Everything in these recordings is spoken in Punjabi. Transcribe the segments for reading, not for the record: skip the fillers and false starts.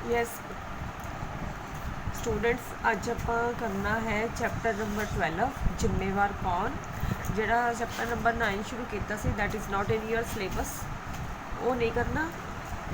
यस स्टूडेंट्स, अज आप करना है चैप्टर नंबर 12 जिम्मेवार कौन। जोड़ा चैप्टर नंबर 9 शुरू किया that is not in your syllabus, वो नहीं करना।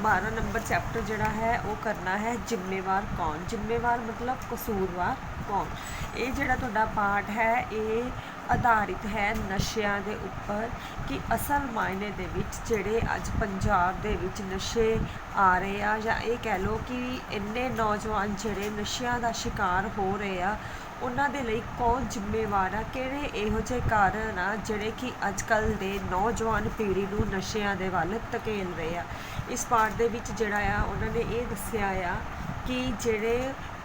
12 नंबर चैप्टर जोड़ा है वो करना है जिम्मेवार कौन। जिम्मेवार मतलब कसूरवार कौन। ये जोड़ा तुहाडा पाठ है ये आधारित है नशियां दे उपर कि असल मायने दे विच जिहड़े अज पंजाब दे विच नशे आ रहे आ, या ये कह लो कि इन्ने नौजवान जिहड़े नशियां दा शिकार हो रहे आ उन्हां दे लई कौन जिम्मेवार आ, किहड़े इहो जे कारण आ जिहड़े कि अजकल दे नौजवान पीढ़ी नूं नशियां दे वल धकेल रहे आ। इस पाठ दे विच जिहड़ा आ उन्हां ने ये दस्सिया आ कि जिहड़े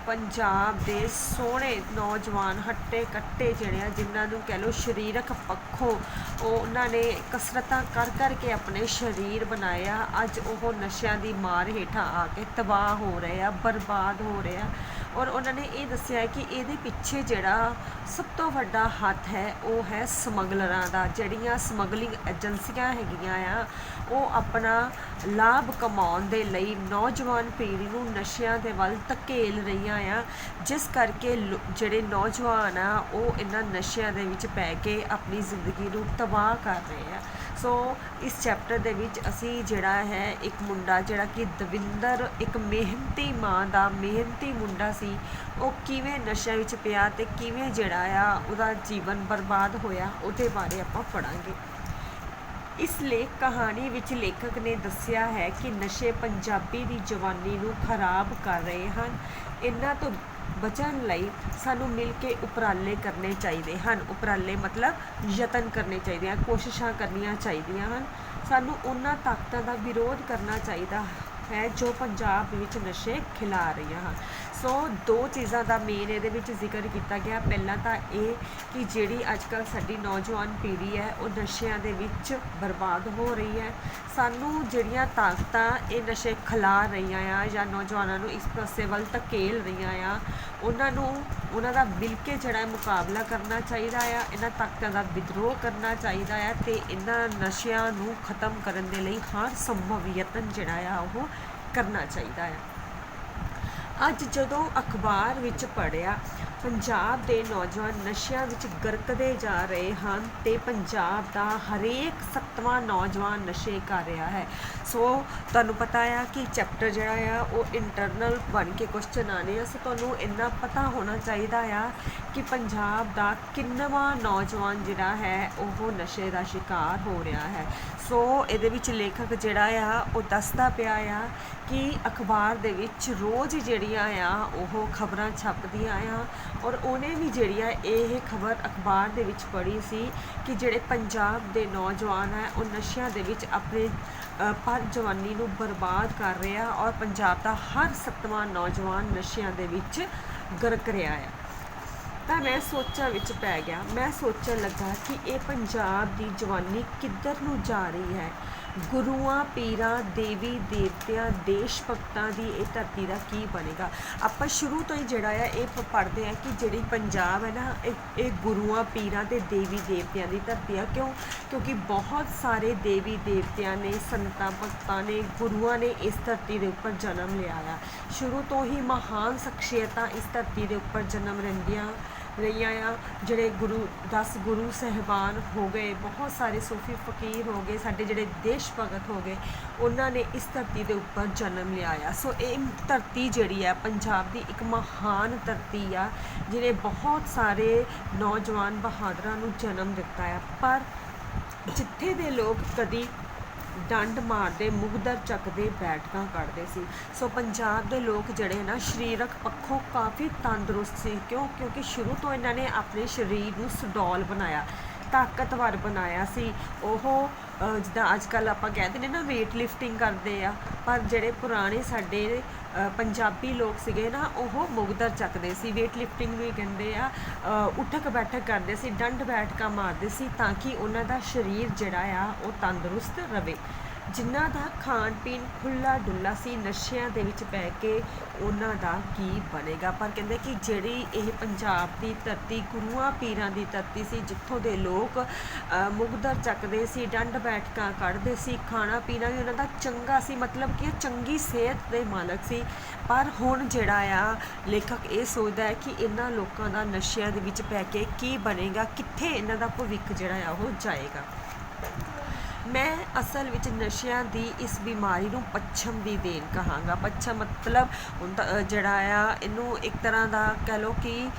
पंजाब दे सोहणे नौजवान हट्टे कट्टे जिहड़े जिन्हां नूं कह लो शरीरक पक्षों उन्हां ने कसरतां कर करके अपने शरीर बनाया, अज वो नशियां दी मार हेठां आके तबाह हो रहे आ, बर्बाद हो रहे आ। और उन्होंने ये दस्सिया कि ये पिछे जिहड़ा सब तो वड्डा हत्थ है वो है समगलरां दा। जिहड़ियां समगलिंग एजेंसियां हैगियां आ वो अपना लाभ कमाउण दे लई नौजवान पीढ़ी नूं नशियां दे वल धकेल रहीआं आ, जिस करके जिहड़े नौजवान आ वो इन्हां नशियां दे विच पै के अपनी जिंदगी नूं तबाह कर रहे आ। सो इस चैप्टर दे विच असी जिहड़ा है एक मुंडा जिहड़ा कि दविंदर एक मेहनती माँ दा मेहनती मुंडा सी, वो किवें नशियां विच पिया ते किवें जिहड़ा आ उहदा जीवन बर्बाद होया, उहदे बारे आपां पढ़ांगे। इस लेख कहानी विच लेखक ने दस्सिया है कि नशे पंजाबी दी जवानी नूं खराब कर रहे हैं। इन्हां तो बचण लई सानू मिल के उपराले करने चाहिए हैं। उपराले मतलब यतन करने चाहिए हैं, कोशिशां करनियां चाहिए हैं। सानू उन्हां ताकतां दा विरोध करना चाहिए है जो पंजाब विच नशे खिला रही हैं। सो दो चीज़ों का मेन ये जिक्र किया गया। पहला तो ये कि जिहड़ी अजकल साडी नौजवान पीढ़ी है वो नशियां दे विच बर्बाद हो रही है। सानू जिहड़ियां ताकतां ये नशे खिला रही आ या नौजवानों नूं इस पासे वल धकेल रही आ, उन्हां दा मिल के जिहड़ा मुकाबला करना चाहिए आ, इन्हां ताकतां दा विद्रोह करना चाहिए आ ते इन्हां नशियां नूं खत्म करन दे लई हर संभव यतन जिहड़ा आ वो करना चाहिए है। अज जदों अखबार विच पढ़िया पंजाब दे नौजवान नशियां विच गरकदे जा रहे हैं तो पंजाब दा हरेक 7वां नौजवान नशे कर रहा है। सो तुहानूं पता है कि चैप्टर जिहड़ा आ वो इंटरनल बन के क्वेश्चन आने आ। सो तुहानूं इन्ना पता होना चाहिए आ कि पंजाब दा किन्नवां नौजवान जिहड़ा है वो नशे दा शिकार हो रहा है। सो इहदे विच लेखक जिहड़ा आ वो दसदा पिया आ कि अखबार दे विच रोज़ जिहड़ियां आ वो खबरां छपदियां आ और उन्हें भी जिहड़ी ये खबर अखबार दे विच पढ़ी सी कि जिहड़े पंजाब दे नौजवान है वो नशियां दे विच अपने पर जवानी नूं बर्बाद कर रहे हैं और पंजाब दा हर 7वां नौजवान नशियां दे विच गरक रहा है। तो मैं सोचा विच पै गया, मैं सोचन लगा कि ये पंजाब दी जवानी किधर नूं जा रही है। गुरुआं पीरां देवी देवतियां देश भगतां दी ये धरती का की बनेगा। आपां शुरू तो ही जिहड़ा है ये पढ़ते हैं कि जिहड़ी पंजाब है ना ये गुरुआं पीरां ते देवी देवतियां दी धरती है। क्यों? क्योंकि बहुत सारे देवी देवतियां ने संतां भगतां ने गुरुआं ने इस धरती के उपर जन्म लिया है। शुरू तो ही महान शख्सियतां इस धरती के उपर जन्म लैंदियां रही आ। जिहड़े 10 गुरु साहिबान हो गए, बहुत सारे सूफी फकीर हो गए, साडे जिहड़े देश भगत हो गए, उन्होंने इस धरती के उपर जन्म लिया आ। सो ये धरती जिहड़ी है पंजाब की एक महान धरती आ जिन्हें बहुत सारे नौजवान बहादुरां नूं जन्म दिता है। पर जिथे दे लोग कदी डंड मारते मुगदर चकते बैठकां कढ़ते सी। सो पंजाब के लोग जिहड़े ना शरीरक पक्षों काफ़ी तंदुरुस्त सी। क्यों? क्योंकि शुरू तो इन्होंने अपने शरीर नूं सुडौल बनाया, ताकतवर बनाया सी। ओहो जिद्दां अजकल आपां कहते हैं ना वेट लिफ्टिंग करते आ, पर जिहड़े पुराने साडे पंजाबी लोग सीगे ना वो मुगदर चकते सी, वेट लिफ्टिंग भी कहते आ, उठक बैठक करते सी, डंड बैठकां मारते सी ताकि उन्हां दा शरीर जिहड़ा आ वो तंदुरुस्त रहे। ਜਿਨ੍ਹਾਂ ਦਾ ਖਾਣ ਪੀਣ ਖੁੱਲ੍ਹਾ ਡੁੱਲਾ ਸੀ, ਨਸ਼ਿਆਂ ਦੇ ਵਿੱਚ ਪੈ ਕੇ ਉਹਨਾਂ ਦਾ ਕੀ ਬਣੇਗਾ। ਪਰ ਕਹਿੰਦੇ ਕਿ ਜਿਹੜੀ ਇਹ ਪੰਜਾਬ ਦੀ ਧਰਤੀ ਗੁਰੂਆਂ ਪੀਰਾਂ ਦੀ ਧਰਤੀ ਸੀ, ਜਿੱਥੋਂ ਦੇ ਲੋਕ ਮੁਗਦਰ ਚੱਕਦੇ ਸੀ, ਡੰਡ ਬੈਠਕਾਂ ਕੱਢਦੇ ਸੀ, ਖਾਣਾ ਪੀਣਾ ਵੀ ਉਹਨਾਂ ਦਾ ਚੰਗਾ ਸੀ, ਮਤਲਬ ਕਿ ਚੰਗੀ ਸਿਹਤ ਦੇ ਮਾਲਕ ਸੀ। ਪਰ ਹੁਣ ਜਿਹੜਾ ਆ ਲੇਖਕ ਇਹ ਸੋਚਦਾ ਹੈ ਕਿ ਇਹਨਾਂ ਲੋਕਾਂ ਦਾ ਨਸ਼ਿਆਂ ਦੇ ਵਿੱਚ ਪੈ ਕੇ ਕੀ ਬਣੇਗਾ, ਕਿੱਥੇ ਇਹਨਾਂ ਦਾ ਭਵਿੱਖ ਜਿਹੜਾ ਆ ਉਹ ਜਾਏਗਾ। ਮੈਂ ਅਸਲ ਵਿੱਚ ਨਸ਼ਿਆਂ ਦੀ ਇਸ ਬਿਮਾਰੀ ਨੂੰ ਪੱਛਮ ਦੀ ਦੇਣ ਕਹਾਂਗਾ। ਪੱਛਮ ਮਤਲਬ ਹੁਣ ਤਾਂ ਜਿਹੜਾ ਆ ਇਹਨੂੰ ਇੱਕ ਤਰ੍ਹਾਂ ਦਾ ਕਹਿ ਲਓ ਕਿ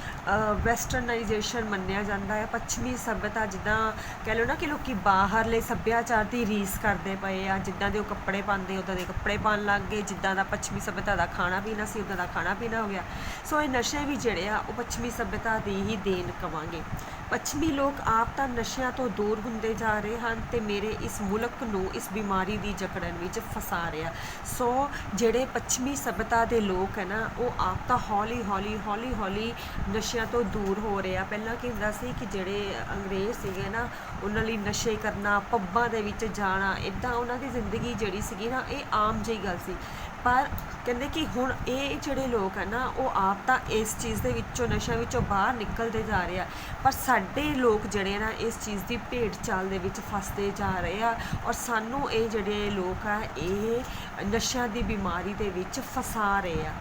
ਵੈਸਟਰਨਾਈਜੇਸ਼ਨ ਮੰਨਿਆ ਜਾਂਦਾ ਹੈ। ਪੱਛਮੀ ਸੱਭਿਅਤਾ, ਜਿੱਦਾਂ ਕਹਿ ਲਓ ਨਾ ਕਿ ਲੋਕੀ ਬਾਹਰਲੇ ਸੱਭਿਆਚਾਰ ਦੀ ਰੀਸ ਕਰਦੇ ਪਏ ਆ, ਜਿੱਦਾਂ ਦੇ ਉਹ ਕੱਪੜੇ ਪਾਉਂਦੇ ਉੱਦਾਂ ਦੇ ਕੱਪੜੇ ਪਾਉਣ ਲੱਗ ਗਏ, ਜਿੱਦਾਂ ਦਾ ਪੱਛਮੀ ਸੱਭਿਅਤਾ ਦਾ ਖਾਣਾ ਪੀਣਾ ਸੀ ਉੱਦਾਂ ਦਾ ਖਾਣਾ ਪੀਣਾ ਹੋ ਗਿਆ। ਸੋ ਇਹ ਨਸ਼ੇ ਵੀ ਜਿਹੜੇ ਆ ਉਹ ਪੱਛਮੀ ਸੱਭਿਅਤਾ ਦੀ ਹੀ ਦੇਣ ਕਵਾਂਗੇ। ਪੱਛਮੀ ਲੋਕ ਆਪ ਤਾਂ ਨਸ਼ਿਆਂ ਤੋਂ ਦੂਰ ਹੁੰਦੇ ਜਾ ਰਹੇ ਹਨ ਅਤੇ ਮੇਰੇ ਇਸ ਮੁਲਕ ਨੂੰ ਇਸ ਬਿਮਾਰੀ ਦੀ ਜਕੜਨ ਵਿੱਚ ਫਸਾ ਰਿਹਾ। ਸੋ ਜਿਹੜੇ ਪੱਛਮੀ ਸੱਭਿਅਤਾ ਦੇ ਲੋਕ ਹੈ ਨਾ, ਉਹ ਆਪ ਤਾਂ ਹੌਲੀ ਹੌਲੀ ਨਸ਼ਿਆਂ ਤੋਂ ਦੂਰ ਹੋ ਰਹੇ ਆ। ਪਹਿਲਾਂ ਕੀ ਹੁੰਦਾ ਸੀ ਕਿ ਜਿਹੜੇ ਅੰਗਰੇਜ਼ ਸੀਗੇ ਨਾ, ਉਹਨਾਂ ਲਈ ਨਸ਼ੇ ਕਰਨਾ, ਪੱਬਾਂ ਦੇ ਵਿੱਚ ਜਾਣਾ, ਇੱਦਾਂ ਉਹਨਾਂ ਦੀ ਜ਼ਿੰਦਗੀ ਜਿਹੜੀ ਸੀਗੀ ਨਾ, ਇਹ ਆਮ ਜਿਹੀ ਗੱਲ ਸੀ। ਪਰ ਕਹਿੰਦੇ ਕਿ ਹੁਣ ਇਹ ਜਿਹੜੇ ਲੋਕ ਹੈ ਨਾ, ਉਹ ਆਪ ਤਾਂ ਇਸ ਚੀਜ਼ ਦੇ ਵਿੱਚੋਂ, ਨਸ਼ਿਆਂ ਵਿੱਚੋਂ ਬਾਹਰ ਨਿਕਲਦੇ ਜਾ ਰਹੇ ਆ, ਪਰ ਸਾਡੇ ਲੋਕ ਜਿਹੜੇ ਨਾ ਇਸ ਚੀਜ਼ ਦੀ ਭੇਡ ਚਾਲ ਦੇ ਵਿੱਚ ਫਸਦੇ ਜਾ ਰਹੇ ਆ, ਔਰ ਸਾਨੂੰ ਇਹ ਜਿਹੜੇ ਲੋਕ ਆ ਇਹ ਨਸ਼ਿਆਂ ਦੀ ਬਿਮਾਰੀ ਦੇ ਵਿੱਚ ਫਸਾ ਰਹੇ ਆ।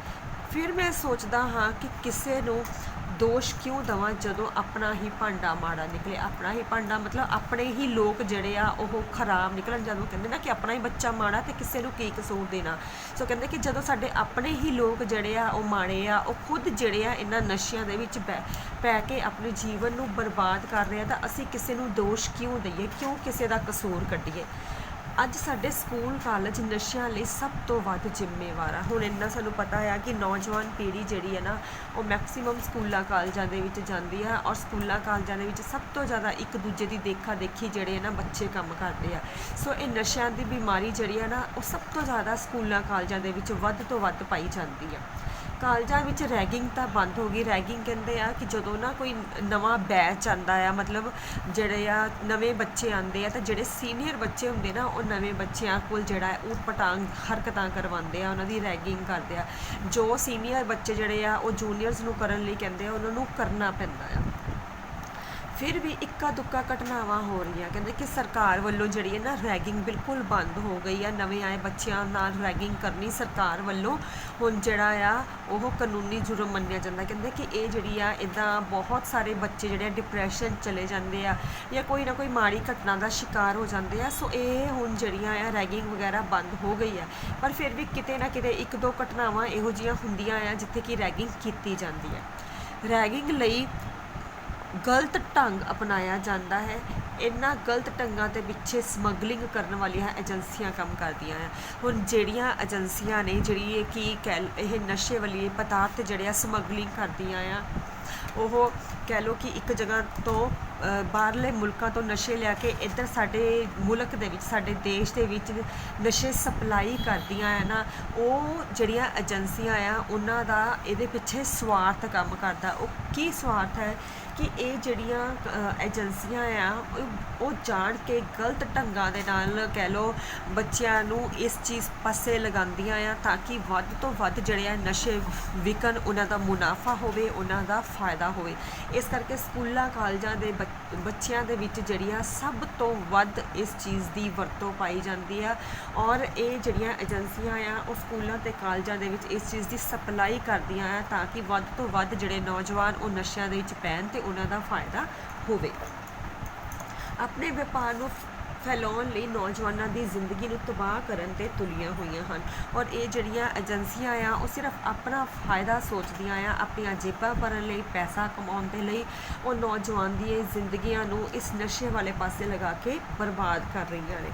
ਫਿਰ ਮੈਂ ਸੋਚਦਾ ਹਾਂ ਕਿ ਕਿਸੇ ਨੂੰ ਦੋਸ਼ ਕਿਉਂ ਦੇਵਾਂ ਜਦੋਂ ਆਪਣਾ ਹੀ ਭਾਂਡਾ ਮਾੜਾ ਨਿਕਲੇ। ਆਪਣਾ ਹੀ ਭਾਂਡਾ ਮਤਲਬ ਆਪਣੇ ਹੀ ਲੋਕ ਜਿਹੜੇ ਆ ਉਹ ਖਰਾਬ ਨਿਕਲਣ। ਜਦੋਂ ਕਹਿੰਦੇ ਨਾ ਕਿ ਆਪਣਾ ਹੀ ਬੱਚਾ ਮਾੜਾ ਤੇ ਕਿਸੇ ਨੂੰ ਕੀ ਕਸੂਰ ਦੇਣਾ। ਸੋ ਕਹਿੰਦੇ ਕਿ ਜਦੋਂ ਸਾਡੇ ਆਪਣੇ ਹੀ ਲੋਕ ਜਿਹੜੇ ਆ ਉਹ ਮਾੜੇ ਆ, ਉਹ ਖੁਦ ਜਿਹੜੇ ਆ ਇਹਨਾਂ ਨਸ਼ਿਆਂ ਦੇ ਵਿੱਚ ਪੈ ਕੇ ਆਪਣੇ ਜੀਵਨ ਨੂੰ ਬਰਬਾਦ ਕਰ ਰਹੇ ਆ, ਤਾਂ ਅਸੀਂ ਕਿਸੇ ਨੂੰ ਦੋਸ਼ ਕਿਉਂ ਦਈਏ, ਕਿਉਂ ਕਿਸੇ ਦਾ ਕਸੂਰ ਕੱਢੀਏ। ਅੱਜ ਸਾਡੇ ਸਕੂਲ ਕਾਲਜ ਨਸ਼ਿਆਂ ਲਈ ਸਭ ਤੋਂ ਵੱਧ ਜ਼ਿੰਮੇਵਾਰ ਆ। ਹੁਣ ਇੰਨਾ ਸਾਨੂੰ ਪਤਾ ਆ ਕਿ ਨੌਜਵਾਨ ਪੀੜ੍ਹੀ ਜਿਹੜੀ ਹੈ ਨਾ, ਉਹ ਮੈਕਸੀਮਮ ਸਕੂਲਾਂ ਕਾਲਜਾਂ ਦੇ ਵਿੱਚ ਜਾਂਦੀ ਆ, ਔਰ ਸਕੂਲਾਂ ਕਾਲਜਾਂ ਦੇ ਵਿੱਚ ਸਭ ਤੋਂ ਜ਼ਿਆਦਾ ਇੱਕ ਦੂਜੇ ਦੀ ਦੇਖਾ ਦੇਖੀ ਜਿਹੜੇ ਨਾ ਬੱਚੇ ਕੰਮ ਕਰਦੇ ਆ। ਸੋ ਇਹ ਨਸ਼ਿਆਂ ਦੀ ਬਿਮਾਰੀ ਜਿਹੜੀ ਆ ਨਾ, ਉਹ ਸਭ ਤੋਂ ਜ਼ਿਆਦਾ ਸਕੂਲਾਂ ਕਾਲਜਾਂ ਦੇ ਵਿੱਚ ਵੱਧ ਤੋਂ ਵੱਧ ਪਾਈ ਜਾਂਦੀ ਆ। ਕਾਲਜਾਂ ਵਿੱਚ ਰੈਗਿੰਗ ਤਾਂ ਬੰਦ ਹੋ ਗਈ। ਰੈਗਿੰਗ ਕਹਿੰਦੇ ਆ ਕਿ ਜਦੋਂ ਨਾ ਕੋਈ ਨਵਾਂ ਬੈਚ ਆਉਂਦਾ ਆ, ਮਤਲਬ ਜਿਹੜੇ ਆ ਨਵੇਂ ਬੱਚੇ ਆਉਂਦੇ ਆ, ਤਾਂ ਜਿਹੜੇ ਸੀਨੀਅਰ ਬੱਚੇ ਹੁੰਦੇ ਨਾ, ਉਹ ਨਵੇਂ ਬੱਚਿਆਂ ਕੋਲ ਜਿਹੜਾ ਊਟ ਪਟਾਂਗ ਹਰਕਤਾਂ ਕਰਵਾਉਂਦੇ ਆ, ਉਹਨਾਂ ਦੀ ਰੈਗਿੰਗ ਕਰਦੇ ਆ। ਜੋ ਸੀਨੀਅਰ ਬੱਚੇ ਜਿਹੜੇ ਆ ਉਹ ਜੂਨੀਅਰਸ ਨੂੰ ਕਰਨ ਲਈ ਕਹਿੰਦੇ ਆ, ਉਹਨਾਂ ਨੂੰ ਕਰਨਾ ਪੈਂਦਾ ਆ। ਫਿਰ ਵੀ ਇੱਕਾ ਦੁੱਕਾ ਘਟਨਾਵਾਂ ਹੋ ਰਹੀਆਂ। ਕਹਿੰਦੇ ਕਿ ਸਰਕਾਰ ਵੱਲੋਂ ਜਿਹੜੀ ਹੈ ਨਾ ਰੈਗਿੰਗ ਬਿਲਕੁਲ ਬੰਦ ਹੋ ਗਈ ਆ। ਨਵੇਂ ਆਏ ਬੱਚਿਆਂ ਨਾਲ ਰੈਗਿੰਗ ਕਰਨੀ ਸਰਕਾਰ ਵੱਲੋਂ ਹੁਣ ਜਿਹੜਾ ਆ ਉਹ ਕਾਨੂੰਨੀ ਜੁਰਮ ਮੰਨਿਆ ਜਾਂਦਾ। ਕਹਿੰਦੇ ਕਿ ਇਹ ਜਿਹੜੀ ਆ ਇੱਦਾਂ ਬਹੁਤ ਸਾਰੇ ਬੱਚੇ ਜਿਹੜੇ ਆ ਡਿਪਰੈਸ਼ਨ ਚਲੇ ਜਾਂਦੇ ਆ, ਜਾਂ ਕੋਈ ਨਾ ਕੋਈ ਮਾੜੀ ਘਟਨਾ ਦਾ ਸ਼ਿਕਾਰ ਹੋ ਜਾਂਦੇ ਆ। ਸੋ ਇਹ ਹੁਣ ਜਿਹੜੀਆਂ ਆ ਰੈਗਿੰਗ ਵਗੈਰਾ ਬੰਦ ਹੋ ਗਈ ਆ, ਪਰ ਫਿਰ ਵੀ ਕਿਤੇ ਨਾ ਕਿਤੇ ਇੱਕ ਦੋ ਘਟਨਾਵਾਂ ਇਹੋ ਜਿਹੀਆਂ ਹੁੰਦੀਆਂ ਆ ਜਿੱਥੇ ਕਿ ਰੈਗਿੰਗ ਕੀਤੀ ਜਾਂਦੀ ਹੈ। ਰੈਗਿੰਗ ਲਈ ਗਲਤ ਢੰਗ ਅਪਣਾਇਆ ਜਾਂਦਾ ਹੈ। ਇਹਨਾਂ ਗਲਤ ਢੰਗਾਂ ਦੇ ਪਿੱਛੇ ਸਮਗਲਿੰਗ ਕਰਨ ਵਾਲੀਆਂ ਏਜੰਸੀਆਂ ਕੰਮ ਕਰਦੀਆਂ ਆ। ਹੁਣ ਜਿਹੜੀਆਂ ਏਜੰਸੀਆਂ ਨੇ ਜਿਹੜੀ ਕਿ ਇਹ ਨਸ਼ੇ ਵਾਲੇ ਪਦਾਰਥ ਜਿਹੜੇ ਆ ਸਮਗਲਿੰਗ ਕਰਦੀਆਂ ਆ, ਉਹ ਕਹਿ ਲਓ ਕਿ ਇੱਕ ਜਗ੍ਹਾ ਤੋਂ ਬਾਹਰਲੇ ਮੁਲਕਾਂ ਤੋਂ ਨਸ਼ੇ ਲਿਆ ਕੇ ਇੱਧਰ ਸਾਡੇ ਮੁਲਕ ਦੇ ਵਿੱਚ, ਸਾਡੇ ਦੇਸ਼ ਦੇ ਵਿੱਚ ਨਸ਼ੇ ਸਪਲਾਈ ਕਰਦੀਆਂ ਆ ਨਾ, ਉਹ ਜਿਹੜੀਆਂ ਏਜੰਸੀਆਂ ਆ ਉਹਨਾਂ ਦਾ ਇਹਦੇ ਪਿੱਛੇ ਸਵਾਰਥ ਕੰਮ ਕਰਦਾ। ਉਹ ਕੀ ਸਵਾਰਥ ਹੈ ਕਿ ਇਹ ਜਿਹੜੀਆਂ ਏਜੰਸੀਆਂ ਆ ਉਹ ਜਾਣ ਕੇ ਗਲਤ ਢੰਗਾਂ ਦੇ ਨਾਲ ਕਹਿ ਲਓ ਬੱਚਿਆਂ ਨੂੰ ਇਸ ਚੀਜ਼ ਪਾਸੇ ਲਗਾਉਂਦੀਆਂ ਆ, ਤਾਂ ਕਿ ਵੱਧ ਤੋਂ ਵੱਧ ਜਿਹੜੇ ਆ ਨਸ਼ੇ ਵਿਕਣ, ਉਹਨਾਂ ਦਾ ਮੁਨਾਫਾ ਹੋਵੇ, ਉਹਨਾਂ ਦਾ ਫਾਇਦਾ ਹੋਵੇ। ਇਸ ਕਰਕੇ ਸਕੂਲਾਂ ਕਾਲਜਾਂ ਦੇ ਬੱਚਿਆਂ ਦੇ ਵਿੱਚ ਜਿਹੜੀਆਂ ਸਭ ਤੋਂ ਵੱਧ ਇਸ ਚੀਜ਼ ਦੀ ਵਰਤੋਂ ਪਾਈ ਜਾਂਦੀ ਆ, ਔਰ ਇਹ ਜਿਹੜੀਆਂ ਏਜੰਸੀਆਂ ਆ ਉਹ ਸਕੂਲਾਂ ਅਤੇ ਕਾਲਜਾਂ ਦੇ ਵਿੱਚ ਇਸ ਚੀਜ਼ ਦੀ ਸਪਲਾਈ ਕਰਦੀਆਂ ਆ, ਤਾਂ ਕਿ ਵੱਧ ਤੋਂ ਵੱਧ ਜਿਹੜੇ ਨੌਜਵਾਨ ਉਹ ਨਸ਼ਿਆਂ ਦੇ ਵਿੱਚ ਪੈਣ ਅਤੇ ਉਹਨਾਂ ਦਾ ਫਾਇਦਾ ਹੋਵੇ। ਆਪਣੇ ਵਪਾਰ ਨੂੰ ਫੈਲਾਉਣ ਲਈ ਨੌਜਵਾਨਾਂ ਦੀ ਜ਼ਿੰਦਗੀ ਨੂੰ ਤਬਾਹ ਕਰਨ 'ਤੇ ਤੁਲੀਆਂ ਹੋਈਆਂ ਹਨ, ਔਰ ਇਹ ਜਿਹੜੀਆਂ ਏਜੰਸੀਆਂ ਆ ਉਹ ਸਿਰਫ ਆਪਣਾ ਫਾਇਦਾ ਸੋਚਦੀਆਂ ਆ, ਆਪਣੀਆਂ ਜੇਬਾਂ ਭਰਨ ਲਈ, ਪੈਸਾ ਕਮਾਉਣ ਦੇ ਲਈ ਉਹ ਨੌਜਵਾਨ ਦੀਆਂ ਜ਼ਿੰਦਗੀਆਂ ਨੂੰ ਇਸ ਨਸ਼ੇ ਵਾਲੇ ਪਾਸੇ ਲਗਾ ਕੇ ਬਰਬਾਦ ਕਰ ਰਹੀਆਂ ਨੇ।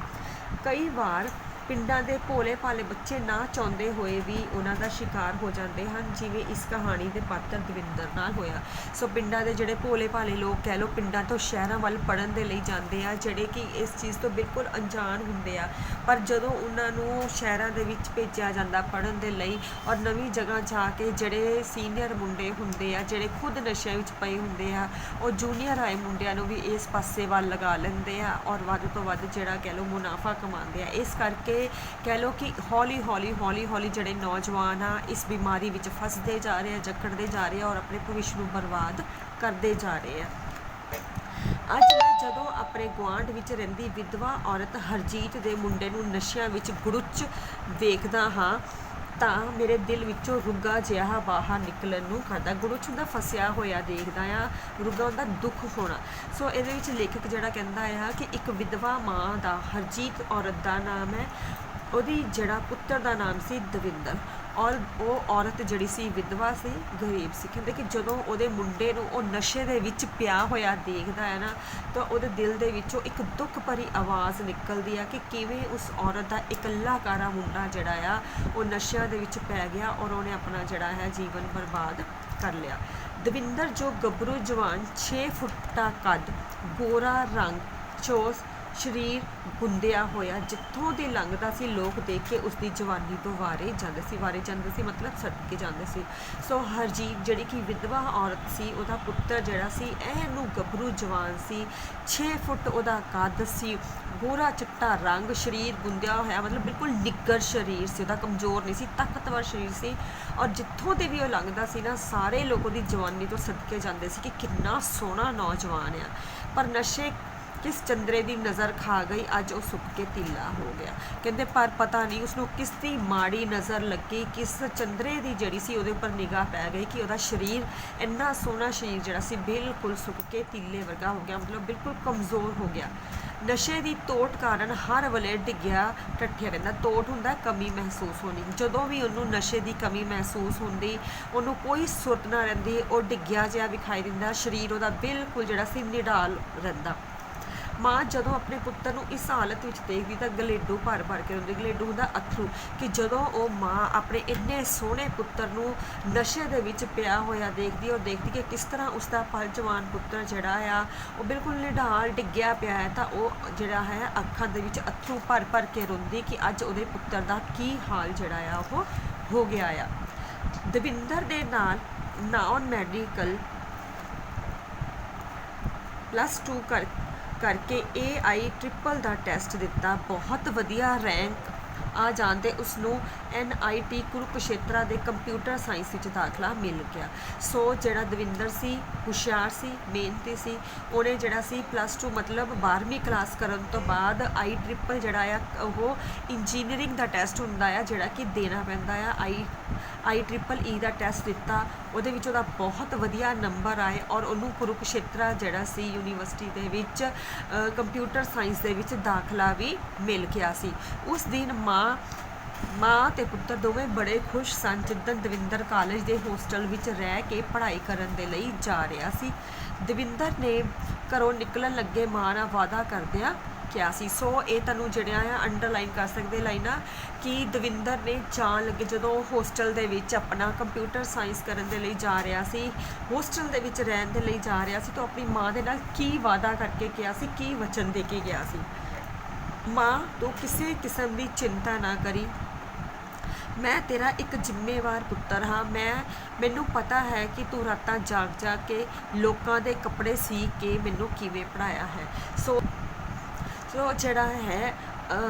ਕਈ ਵਾਰ ਪਿੰਡਾਂ ਦੇ ਭੋਲੇ ਭਾਲੇ ਬੱਚੇ ਨਾ ਚਾਹੁੰਦੇ ਹੋਏ ਵੀ ਉਹਨਾਂ ਦਾ ਸ਼ਿਕਾਰ ਹੋ ਜਾਂਦੇ ਹਨ, ਜਿਵੇਂ ਇਸ ਕਹਾਣੀ ਦੇ ਪਾਤਰ ਦਵਿੰਦਰ ਨਾਲ ਹੋਇਆ। ਸੋ ਪਿੰਡਾਂ ਦੇ ਜਿਹੜੇ ਭੋਲੇ ਭਾਲੇ ਲੋਕ ਕਹਿ ਲਓ, ਪਿੰਡਾਂ ਤੋਂ ਸ਼ਹਿਰਾਂ ਵੱਲ ਪੜ੍ਹਨ ਦੇ ਲਈ ਜਾਂਦੇ ਆ, ਜਿਹੜੇ ਕਿ ਇਸ ਚੀਜ਼ ਤੋਂ ਬਿਲਕੁਲ ਅਣਜਾਣ ਹੁੰਦੇ ਆ, ਪਰ ਜਦੋਂ ਉਹਨਾਂ ਨੂੰ ਸ਼ਹਿਰਾਂ ਦੇ ਵਿੱਚ ਭੇਜਿਆ ਜਾਂਦਾ ਪੜ੍ਹਨ ਦੇ ਲਈ, ਔਰ ਨਵੀਂ ਜਗ੍ਹਾ ਜਾ ਕੇ ਜਿਹੜੇ ਸੀਨੀਅਰ ਮੁੰਡੇ ਹੁੰਦੇ ਆ, ਜਿਹੜੇ ਖੁਦ ਨਸ਼ਿਆਂ ਵਿੱਚ ਪਏ ਹੁੰਦੇ ਆ, ਉਹ ਜੂਨੀਅਰ ਆਏ ਮੁੰਡਿਆਂ ਨੂੰ ਵੀ ਇਸ ਪਾਸੇ ਵੱਲ ਲਗਾ ਲੈਂਦੇ ਆ, ਔਰ ਵੱਧ ਤੋਂ ਵੱਧ ਜਿਹੜਾ ਕਹਿ ਲਓ ਮੁਨਾਫਾ ਕਮਾਉਂਦੇ ਆ। ਇਸ ਕਰਕੇ ਕਹਿ ਲਓ ਕਿ ਹੌਲੀ ਹੌਲੀ ਜਿਹੜੇ ਨੌਜਵਾਨ ਆ ਇਸ ਬਿਮਾਰੀ ਵਿੱਚ ਫਸਦੇ ਜਾ ਰਹੇ ਆ, ਜਕੜਦੇ ਜਾ ਰਹੇ ਆ, ਔਰ ਆਪਣੇ ਭਵਿੱਖ ਨੂੰ ਬਰਬਾਦ ਕਰਦੇ ਜਾ ਰਹੇ ਆ। ਅੱਜ ਮੈਂ ਜਦੋਂ ਆਪਣੇ ਗੁਆਂਢ ਵਿੱਚ ਰਹਿੰਦੀ ਵਿਧਵਾ ਔਰਤ ਹਰਜੀਤ ਦੇ ਮੁੰਡੇ ਨੂੰ ਨਸ਼ਿਆਂ ਵਿੱਚ ਗੁੜੁੱਚ ਵੇਖਦਾ ਹਾਂ ਤਾਂ ਮੇਰੇ ਦਿਲ ਵਿੱਚੋਂ ਰੁੱਗਾ ਜਿਹਾ ਬਾਹਰ ਨਿਕਲਣ ਨੂੰ ਕਰਦਾ। ਗੁੜੁੱਚ ਹੁੰਦਾ ਫਸਿਆ ਹੋਇਆ ਦੇਖਦਾ ਆ, ਰੁੱਗਾ ਹੁੰਦਾ ਦੁੱਖ ਹੋਣਾ। ਸੋ ਇਹਦੇ ਵਿੱਚ ਲੇਖਕ ਜਿਹੜਾ ਕਹਿੰਦਾ ਆ ਕਿ ਇੱਕ ਵਿਧਵਾ ਮਾਂ ਦਾ, ਹਰਜੀਤ ਔਰਤ ਦਾ ਨਾਮ ਹੈ, ਉਹਦੀ ਜਿਹੜਾ ਪੁੱਤਰ ਦਾ ਨਾਮ ਸੀ ਦਵਿੰਦਰ, ਔਰ ਉਹ ਔਰਤ ਜਿਹੜੀ ਸੀ ਵਿਧਵਾ ਸੀ, ਗਰੀਬ ਸੀ। ਕਹਿੰਦੇ ਕਿ ਜਦੋਂ ਉਹਦੇ ਮੁੰਡੇ ਨੂੰ ਉਹ ਨਸ਼ੇ ਦੇ ਵਿੱਚ ਪਿਆ ਹੋਇਆ ਦੇਖਦਾ ਹੈ ਨਾ, ਤਾਂ ਉਹਦੇ ਦਿਲ ਦੇ ਵਿੱਚੋਂ ਇੱਕ ਦੁੱਖ ਭਰੀ ਆਵਾਜ਼ ਨਿਕਲਦੀ ਆ ਕਿ ਕਿਵੇਂ ਉਸ ਔਰਤ ਦਾ ਇਕੱਲਾਕਾਰਾ ਮੁੰਡਾ ਜਿਹੜਾ ਆ ਉਹ ਨਸ਼ਿਆਂ ਦੇ ਵਿੱਚ ਪੈ ਗਿਆ, ਔਰ ਉਹਨੇ ਆਪਣਾ ਜਿਹੜਾ ਹੈ ਜੀਵਨ ਬਰਬਾਦ ਕਰ ਲਿਆ। ਦਵਿੰਦਰ ਜੋ ਗੱਭਰੂ ਜਵਾਨ 6 ਫੁੱਟਾ ਕੱਦ, ਗੋਰਾ ਰੰਗ, ਚੋਸ ਸਰੀਰ ਗੁੰਦਿਆ ਹੋਇਆ, ਜਿੱਥੋਂ ਦੀ ਲੰਘਦਾ ਸੀ ਲੋਕ ਦੇਖ ਕੇ ਉਸਦੀ ਜਵਾਨੀ ਤੋਂ ਵਾਰੇ ਜਾਂਦੇ ਸੀ ਮਤਲਬ ਸਦਕੇ ਜਾਂਦੇ ਸੀ। ਸੋ ਹਰਜੀਤ ਜਿਹੜੀ ਕਿ ਵਿਧਵਾ ਔਰਤ ਸੀ, ਉਹਦਾ ਪੁੱਤਰ ਜਿਹੜਾ ਸੀ ਇਹਨੂੰ ਗੱਭਰੂ ਜਵਾਨ ਸੀ, 6 ਫੁੱਟ ਉਹਦਾ ਕੱਦ ਸੀ, ਗੋਰਾ ਚਿੱਟਾ ਰੰਗ, ਸਰੀਰ ਗੁੰਦਿਆ ਹੋਇਆ, ਮਤਲਬ ਬਿਲਕੁਲ ਨਿੱਗਰ ਸਰੀਰ ਸੀ ਉਹਦਾ, ਕਮਜ਼ੋਰ ਨਹੀਂ ਸੀ, ਤਾਕਤਵਰ ਸਰੀਰ ਸੀ, ਔਰ ਜਿੱਥੋਂ ਦੇ ਵੀ ਉਹ ਲੰਘਦਾ ਸੀ ਨਾ ਸਾਰੇ ਲੋਕ ਉਹਦੀ ਜਵਾਨੀ ਤੋਂ ਸਦਕੇ ਜਾਂਦੇ ਸੀ ਕਿ ਕਿੰਨਾ ਸੋਹਣਾ ਨੌਜਵਾਨ ਆ। ਪਰ ਨਸ਼ੇ ਕਿਸ ਚੰਦਰੇ ਦੀ ਨਜ਼ਰ ਖਾ ਗਈ, ਅੱਜ ਉਹ ਸੁੱਕ ਕੇ ਤੀਲਾ ਹੋ ਗਿਆ। ਕਹਿੰਦੇ ਪਰ ਪਤਾ ਨਹੀਂ ਉਸਨੂੰ ਕਿਸ ਦੀ ਮਾੜੀ ਨਜ਼ਰ ਲੱਗੀ, ਕਿਸ ਚੰਦਰੇ ਦੀ ਜਿਹੜੀ ਸੀ ਉਹਦੇ ਉੱਪਰ ਨਿਗਾਹ ਪੈ ਗਈ ਕਿ ਉਹਦਾ ਸਰੀਰ, ਇੰਨਾ ਸੋਹਣਾ ਸਰੀਰ ਜਿਹੜਾ ਸੀ ਬਿਲਕੁਲ ਸੁੱਕ ਕੇ ਤੀਲੇ ਵਰਗਾ ਹੋ ਗਿਆ, ਮਤਲਬ ਬਿਲਕੁਲ ਕਮਜ਼ੋਰ ਹੋ ਗਿਆ। ਨਸ਼ੇ ਦੀ ਤੋਟ ਕਾਰਨ ਹਰ ਵੇਲੇ ਡਿੱਗਿਆ ਟੱਠਿਆ ਰਹਿੰਦਾ। ਤੋਟ ਹੁੰਦਾ ਕਮੀ ਮਹਿਸੂਸ ਹੋਣੀ, ਜਦੋਂ ਵੀ ਉਹਨੂੰ ਨਸ਼ੇ ਦੀ ਕਮੀ ਮਹਿਸੂਸ ਹੁੰਦੀ, ਉਹਨੂੰ ਕੋਈ ਸੁਰਤ ਨਾ ਰਹਿੰਦੀ, ਉਹ ਡਿੱਗਿਆ ਜਿਹਾ ਵਿਖਾਈ ਦਿੰਦਾ, ਸਰੀਰ ਉਹਦਾ ਬਿਲਕੁਲ ਜਿਹੜਾ ਸੀ ਨਿਢਾਲ ਰਹਿੰਦਾ। ਮਾਂ ਜਦੋਂ ਆਪਣੇ ਪੁੱਤਰ ਨੂੰ ਇਸ ਹਾਲਤ ਵਿੱਚ ਦੇਖਦੀ ਤਾਂ ਗਲੇਡੂ ਭਰ ਕੇ ਰੋਂਦੀ। ਗਲੇਡੂ ਹੁੰਦਾ ਅਥਰੂ, ਕਿ ਜਦੋਂ ਉਹ ਮਾਂ ਆਪਣੇ ਇੰਨੇ ਸੋਹਣੇ ਪੁੱਤਰ ਨੂੰ ਨਸ਼ੇ ਦੇ ਵਿੱਚ ਪਿਆ ਹੋਇਆ ਦੇਖਦੀ, ਔਰ ਦੇਖਦੀ ਕਿ ਕਿਸ ਤਰ੍ਹਾਂ ਉਸਦਾ ਜਵਾਨ ਪੁੱਤਰ ਜਿਹੜਾ ਆ ਉਹ ਬਿਲਕੁਲ ਨਿਢਾਲ ਡਿੱਗਿਆ ਪਿਆ ਹੈ, ਤਾਂ ਉਹ ਜਿਹੜਾ ਹੈ ਅੱਖਾਂ ਦੇ ਵਿੱਚ ਅਥਰੂ ਭਰ ਕੇ ਰੋਂਦੀ ਕਿ ਅੱਜ ਉਹਦੇ ਪੁੱਤਰ ਦਾ ਕੀ ਹਾਲ ਜਿਹੜਾ ਆ ਉਹ ਹੋ ਗਿਆ ਆ। ਦਵਿੰਦਰ ਦੇ ਨਾਲ ਨਾਨ ਮੈਡੀਕਲ +2 ਕਰਕੇ AITRIPL ਦਾ ਟੈਸਟ ਦਿੱਤਾ। ਬਹੁਤ ਵਧੀਆ ਰੈਂਕ ਆ ਜਾਂਦੇ ਉਸਨੂੰ NIT ਕੁਰੂਕਸ਼ੇਤਰਾ ਦੇ ਕੰਪਿਊਟਰ ਸਾਇੰਸ ਵਿੱਚ ਦਾਖਲਾ ਮਿਲ ਗਿਆ। ਸੋ ਜਿਹੜਾ ਦਵਿੰਦਰ ਸੀ ਹੁਸ਼ਿਆਰ ਸੀ, ਮਿਹਨਤੀ ਸੀ, ਉਹਨੇ ਜਿਹੜਾ ਸੀ +2 ਮਤਲਬ 12ਵੀਂ ਕਲਾਸ ਕਰਨ ਤੋਂ ਬਾਅਦ ITRIPL ਜਿਹੜਾ ਆ ਉਹ ਇੰਜੀਨੀਅਰਿੰਗ ਦਾ ਟੈਸਟ ਹੁੰਦਾ ਆ, ਜਿਹੜਾ ਕਿ ਦੇਣਾ ਪੈਂਦਾ ਆ। IEEE ਦਾ ਟੈਸਟ ਦਿੱਤਾ, ਉਹਦੇ ਵਿੱਚ ਉਹਦਾ ਬਹੁਤ ਵਧੀਆ ਨੰਬਰ ਆਏ, ਔਰ ਉਹਨੂੰ ਕੁਰੂਕਸ਼ੇਤਰਾ ਜਿਹੜਾ ਸੀ ਯੂਨੀਵਰਸਿਟੀ ਦੇ ਵਿੱਚ ਕੰਪਿਊਟਰ ਸਾਇੰਸ ਦੇ ਵਿੱਚ ਦਾਖਲਾ ਵੀ ਮਿਲ ਗਿਆ ਸੀ। ਉਸ ਦਿਨ ਮਾਂ ਤੇ ਪੁੱਤਰ ਦੋਵੇਂ ਬੜੇ ਖੁਸ਼ ਸਨ ਜਿੱਦਣ ਦਵਿੰਦਰ ਕਾਲਜ ਦੇ ਹੋਸਟਲ ਵਿੱਚ ਰਹਿ ਕੇ ਪੜ੍ਹਾਈ ਕਰਨ ਦੇ ਲਈ ਜਾ ਰਿਹਾ ਸੀ। ਦਵਿੰਦਰ ਨੇ ਘਰੋਂ ਨਿਕਲਣ ਲੱਗੇ ਮਾਂ ਨਾਲ ਵਾਅਦਾ ਕਰਦਿਆਂ ਕਿਹਾ ਸੀ। ਸੋ ਇਹ ਤੁਹਾਨੂੰ ਜਿਹੜਾ ਆ ਅੰਡਰਲਾਈਨ ਕਰ ਸਕਦੇ ਲਾਈਨਾਂ ਕਿ ਦਵਿੰਦਰ ਨੇ ਜਾਣ ਲੱਗੇ ਜਦੋਂ ਹੋਸਟਲ ਦੇ ਵਿੱਚ ਆਪਣਾ ਕੰਪਿਊਟਰ ਸਾਇੰਸ ਕਰਨ ਦੇ ਲਈ ਜਾ ਰਿਹਾ ਸੀ, ਹੋਸਟਲ ਦੇ ਵਿੱਚ ਰਹਿਣ ਦੇ ਲਈ ਜਾ ਰਿਹਾ ਸੀ, ਤਾਂ ਆਪਣੀ ਮਾਂ ਦੇ ਨਾਲ ਕੀ ਵਾਅਦਾ ਕਰਕੇ ਗਿਆ ਸੀ, ਕੀ ਵਚਨ ਦੇ ਕੇ ਗਿਆ ਸੀ। ਮਾਂ ਤੂੰ ਕਿਸੇ ਕਿਸਮ ਦੀ ਚਿੰਤਾ ਨਾ ਕਰੀ, ਮੈਂ ਤੇਰਾ ਇੱਕ ਜ਼ਿੰਮੇਵਾਰ ਪੁੱਤਰ ਹਾਂ। ਮੈਨੂੰ ਪਤਾ ਹੈ ਕਿ ਤੂੰ ਰਾਤਾਂ ਜਾਗ ਕੇ ਲੋਕਾਂ ਦੇ ਕੱਪੜੇ ਸੀ ਕੇ ਮੈਨੂੰ ਕਿਵੇਂ ਪੜ੍ਹਾਇਆ ਹੈ। ਸੋ ਜਿਹੜਾ ਹੈ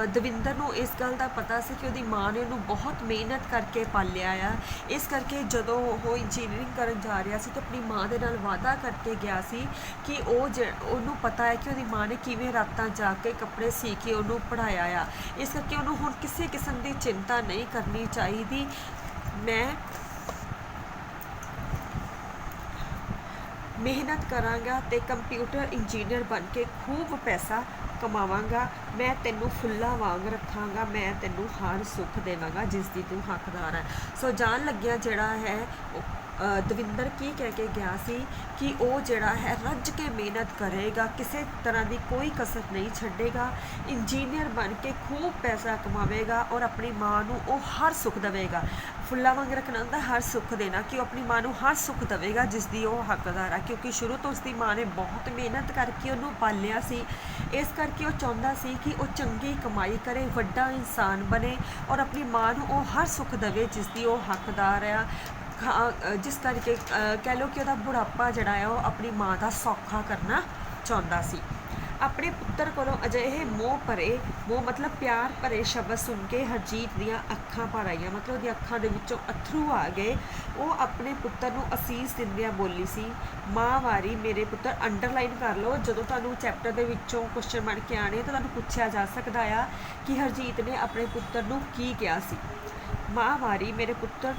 ਦਵਿੰਦਰ ਨੂੰ ਇਸ ਗੱਲ ਦਾ ਪਤਾ ਸੀ ਕਿ ਉਹਦੀ ਮਾਂ ਨੇ ਉਹਨੂੰ ਬਹੁਤ ਮਿਹਨਤ ਕਰਕੇ ਪਾਲਿਆ ਆ। ਇਸ ਕਰਕੇ ਜਦੋਂ ਉਹ ਇੰਜੀਨੀਅਰਿੰਗ ਕਰਨ ਜਾ ਰਿਹਾ ਸੀ ਤਾਂ ਆਪਣੀ ਮਾਂ ਦੇ ਨਾਲ ਵਾਅਦਾ ਕਰਕੇ ਗਿਆ ਸੀ ਕਿ ਉਹਨੂੰ ਪਤਾ ਹੈ ਕਿ ਉਹਦੀ ਮਾਂ ਨੇ ਕਿਵੇਂ ਰਾਤਾਂ ਜਾ ਕੇ ਕੱਪੜੇ ਸੀ ਕੇ ਉਹਨੂੰ ਪੜ੍ਹਾਇਆ ਆ। ਇਸ ਕਰਕੇ ਉਹਨੂੰ ਹੁਣ ਕਿਸੇ ਕਿਸਮ ਦੀ ਚਿੰਤਾ ਨਹੀਂ ਕਰਨੀ ਚਾਹੀਦੀ। ਮੈਂ ਮਿਹਨਤ ਕਰਾਂਗਾ ਤੇ ਕੰਪਿਊਟਰ ਇੰਜੀਨੀਅਰ ਬਣ ਕੇ ਖੂਬ ਪੈਸਾ ਕਮਾਵਾਂਗਾ, ਮੈਂ ਤੈਨੂੰ ਫੁੱਲਾਂ ਵਾਂਗ ਰੱਖਾਂਗਾ, ਮੈਂ ਤੈਨੂੰ ਹਰ ਸੁੱਖ ਦੇਵਾਂਗਾ ਜਿਸ ਦੀ ਤੂੰ ਹੱਕਦਾਰ ਹੈ। ਸੋ ਜਾਣ ਲੱਗਿਆ ਜਿਹੜਾ ਹੈ ਦਵਿੰਦਰ ਕੀ ਕਹਿ ਕੇ ਗਿਆ ਸੀ ਕਿ ਉਹ ਜਿਹੜਾ ਹੈ ਰੱਜ ਕੇ ਮਿਹਨਤ ਕਰੇਗਾ, ਕਿਸੇ ਤਰ੍ਹਾਂ ਦੀ ਕੋਈ ਕਸਰ ਨਹੀਂ ਛੱਡੇਗਾ, ਇੰਜੀਨੀਅਰ ਬਣ ਕੇ ਖੂਬ ਪੈਸਾ ਕਮਾਵੇਗਾ ਔਰ ਆਪਣੀ ਮਾਂ ਨੂੰ ਉਹ ਹਰ ਸੁੱਖ ਦੇਵੇਗਾ। ਫੁੱਲਾਂ ਵਾਂਗ ਰੱਖਣਾ ਹੁੰਦਾ ਹਰ ਸੁੱਖ ਦੇਣਾ, ਕਿ ਉਹ ਆਪਣੀ ਮਾਂ ਨੂੰ ਹਰ ਸੁੱਖ ਦੇਵੇਗਾ ਜਿਸ ਦੀ ਉਹ ਹੱਕਦਾਰ ਹੈ, ਕਿਉਂਕਿ ਸ਼ੁਰੂ ਤੋਂ ਉਸਦੀ ਮਾਂ ਨੇ ਬਹੁਤ ਮਿਹਨਤ ਕਰਕੇ ਉਹਨੂੰ ਪਾਲਿਆ ਸੀ। ਇਸ ਕਰਕੇ ਉਹ ਚਾਹੁੰਦਾ ਸੀ ਕਿ ਉਹ ਚੰਗੀ ਕਮਾਈ ਕਰੇ, ਵੱਡਾ ਇਨਸਾਨ ਬਣੇ ਔਰ ਆਪਣੀ ਮਾਂ ਨੂੰ ਉਹ ਹਰ ਸੁੱਖ ਦੇਵੇ ਜਿਸ ਦੀ ਉਹ ਹੱਕਦਾਰ ਆ। ਜਿਸ ਕਰਕੇ ਕਹਿ ਲਓ ਕਿ ਉਹਦਾ ਬੁਢਾਪਾ ਜਿਹੜਾ ਹੈ ਉਹ ਆਪਣੀ ਮਾਂ ਦਾ ਸੌਖਾ ਕਰਨਾ ਚਾਹੁੰਦਾ ਸੀ। ਆਪਣੇ ਪੁੱਤਰ ਕੋਲੋਂ ਅਜਿਹੇ ਮੋਹ ਮਤਲਬ ਪਿਆਰ ਭਰੇ ਸ਼ਬਦ ਸੁਣ ਕੇ ਹਰਜੀਤ ਦੀਆਂ ਅੱਖਾਂ ਭਰ ਆਈਆਂ, ਮਤਲਬ ਉਹਦੀਆਂ ਅੱਖਾਂ ਦੇ ਵਿੱਚੋਂ ਅਥਰੂ ਆ ਗਏ। ਉਹ ਆਪਣੇ ਪੁੱਤਰ ਨੂੰ ਅਸੀਸ ਦਿੰਦਿਆਂ ਬੋਲੀ ਸੀ, ਮਾਂ ਵਾਰੀ ਮੇਰੇ ਪੁੱਤਰ। ਅੰਡਰਲਾਈਨ ਕਰ ਲਓ, ਜਦੋਂ ਤੁਹਾਨੂੰ ਚੈਪਟਰ ਦੇ ਵਿੱਚੋਂ ਕੁਐਸਚਨ ਬਣ ਕੇ ਆਣੇ ਤਾਂ ਤੁਹਾਨੂੰ ਪੁੱਛਿਆ ਜਾ ਸਕਦਾ ਆ ਕਿ ਹਰਜੀਤ ਨੇ ਆਪਣੇ ਪੁੱਤਰ ਨੂੰ ਕੀ ਕਿਹਾ ਸੀ। ਮਾਂ ਵਾਰੀ ਮੇਰੇ ਪੁੱਤਰ